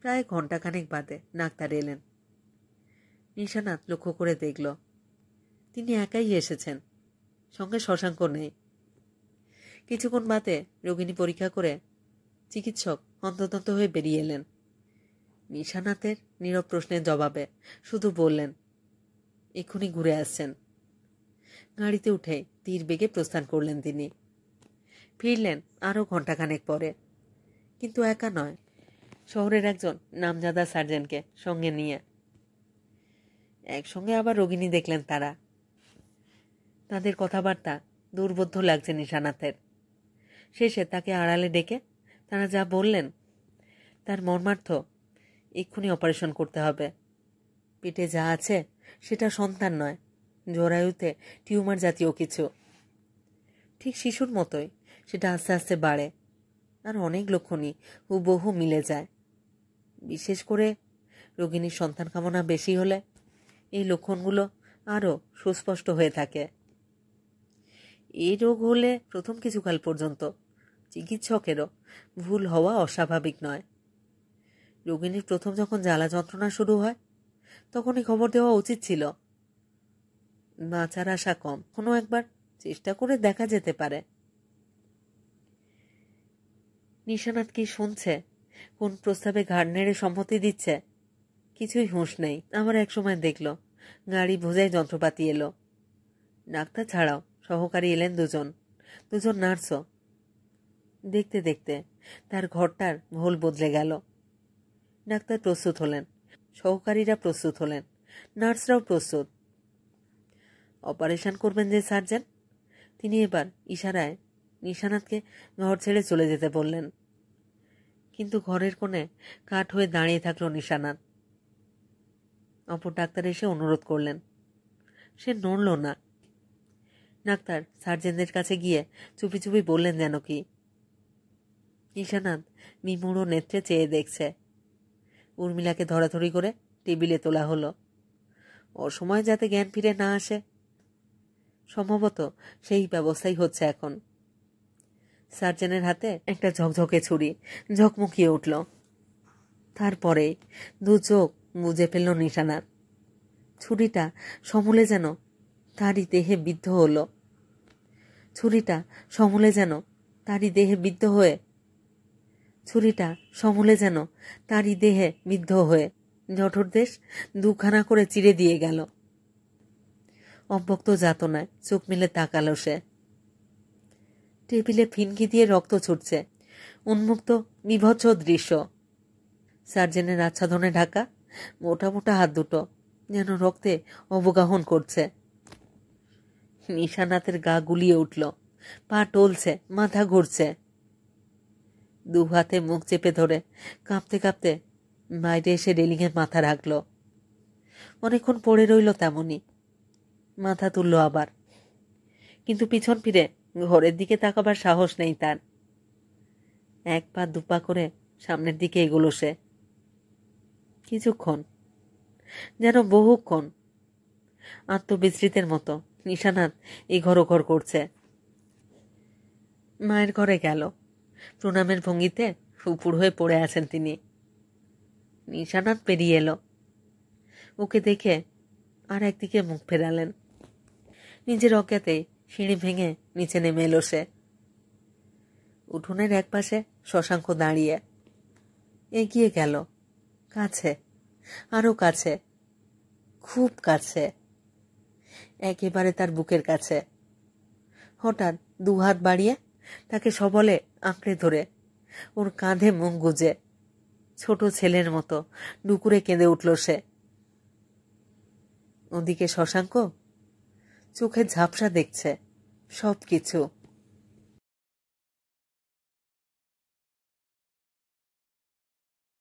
প্রায় ঘণ্টাখানেক বাদে ডাক্তার এলেন। নিশানাথ লক্ষ্য করে দেখল তিনি একাই এসেছেন, সঙ্গে শশাঙ্ক নেই। কিছুক্ষণ বাদে রোগিণী পরীক্ষা করে চিকিৎসক হন্তদন্ত হয়ে বেরিয়ে এলেন। নিশানাথের নীরব প্রশ্নের জবাবে শুধু বললেন, এক্ষুনি ঘুরে আসছেন। গাড়িতে উঠে তীর বেগে প্রস্থান করলেন তিনি। ফিরলেন আরও ঘণ্টাখানেক পরে, কিন্তু একা নয়, শহরের একজন নামজাদা সার্জেনকে সঙ্গে নিয়ে। একসঙ্গে আবার রোগিণী দেখলেন তারা। তাদের কথাবার্তা দুর্বোধ্য লাগছে নিশানাথের। শেষে তাকে আড়ালে ডেকে তারা যা বললেন তার মর্মার্থ, এক্ষুনি অপারেশন করতে হবে। পেটে যা আছে সেটা সন্তান নয়, জরায়ুতে টিউমার জাতীয় কিছু। ঠিক শিশুর মতোই সেটা আস্তে আস্তে বাড়ে, আর অনেক লক্ষণই হুবহু মিলে যায়। বিশেষ করে রোগিণীর সন্তান কামনা বেশি হলে এই লক্ষণগুলো আরও সুস্পষ্ট হয়ে থাকে। এই রোগ হলে প্রথম কিছুকাল পর্যন্ত চিকিৎসকেরও ভুল হওয়া অস্বাভাবিক নয়। রোগিণীর প্রথম যখন জ্বালা যন্ত্রণা শুরু হয় তখনই খবর দেওয়া উচিত ছিল। বাঁচার আশা কম, কোনো একবার চেষ্টা করে দেখা যেতে পারে। নিশানাথ কি শুনছে, কোন প্রস্তাবে ঘাড় নেড়ে সম্মতি দিচ্ছে, কিছুই হুঁশ নেই। আবার এক সময় দেখল গাড়ি বোঝাই যন্ত্রপাতি এলো। ডাক্তার ছাড়াও সহকারী এলেন দুজন নার্সও। দেখতে দেখতে তার ঘরটার ভোল বদলে গেল। ডাক্তার প্রস্তুত হলেন, সহকারীরা প্রস্তুত হলেন, নার্সরাও প্রস্তুত। অপারেশন করবেন যে সার্জন, তিনি এবার ইশারায় নিশানাথকে ঘর ছেড়ে চলে যেতে বললেন। কিন্তু ঘরের কোণে কাঠ হয়ে দাঁড়িয়ে থাকল নিশানাথ। অপর ডাক্তার এসে অনুরোধ করলেন। সে নড়ল না। ডাক্তার সার্জেনদের কাছে গিয়ে চুপি চুপি বললেন যেন কি। নিশানাথ বিমূঢ় নেত্রে চেয়ে দেখছে। উর্মিলাকে ধরাধরি করে টেবিলে তোলা হলো, অসময়ে যাতে জ্ঞান ফিরে না আসে। সম্ভবত সেই ব্যবস্থাই হচ্ছে এখন। সার্জেনের হাতে একটা ঝকঝকে ছুরি ঝকমকিয়ে উঠল। তারপরে দু চোখ বুঝে ফেলল নিশানাথ। ছুরিটা সমূলে যেন তারই দেহে বিদ্ধ হল। ছুরিটা সমূলে যেন তারই দেহে বিদ্ধ হয়ে জঠরদেশ দুখানা করে চিরে দিয়ে গেল। অব্যক্ত যাতনায় চোখ মেলে তাকালো সে। টেবিলে ফিনকি দিয়ে রক্ত ছুটছে, উন্মুক্ত বিভৎস দৃশ্য। সার্জেনের আচ্ছাদনে ঢাকা মোটা মোটা হাত দুটো যেন রক্তে অবগাহন করছে। নিশানাথের গা গুলিয়ে উঠল, পা টলছে, মাথা ঘুরছে। দু হাতে মুখ চেপে ধরে কাঁপতে কাঁপতে বাইরে এসে রেলিংয়ে মাথা রাখল। অনেকক্ষণ পড়ে রইল তেমনি। মাথা তুলল আবার, কিন্তু পিছন ফিরে ঘরের দিকে তাকাবার সাহস নেই তার। এক পা দুপা করে সামনের দিকে এগোলো সে। কিছুক্ষণ, যেন বহুক্ষণ, আত্মবিস্মৃতের মতো নিশানাথ এই ঘর ও ঘর করছে। মায়ের ঘরে গেল। প্রণামের ভঙ্গিতে উপুড় হয়ে পড়ে আছেন তিনি। নিশানাথ পেরিয়ে এলো। ওকে দেখে আর একদিকে মুখ ফেরালেন। নিজের অজ্ঞাতেই সিঁড়ি ভেঙে নিচে নেমে এলো সে। উঠোনের এক পাশে শশাঙ্ক দাঁড়িয়ে। এগিয়ে গেল, কাছে, আরো কাছে, খুব কাছে, একেবারে তার বুকের কাছে। হঠাৎ দুহাত বাড়িয়ে তাকে সবলে আঁকড়ে ধরে ওর কাঁধে মুখ গুজে ছোট ছেলের মতো ডুকুরে কেঁদে উঠল সে। ওদিকে শশাঙ্ক চোখে ঝাপসা দেখছে সব কিছু।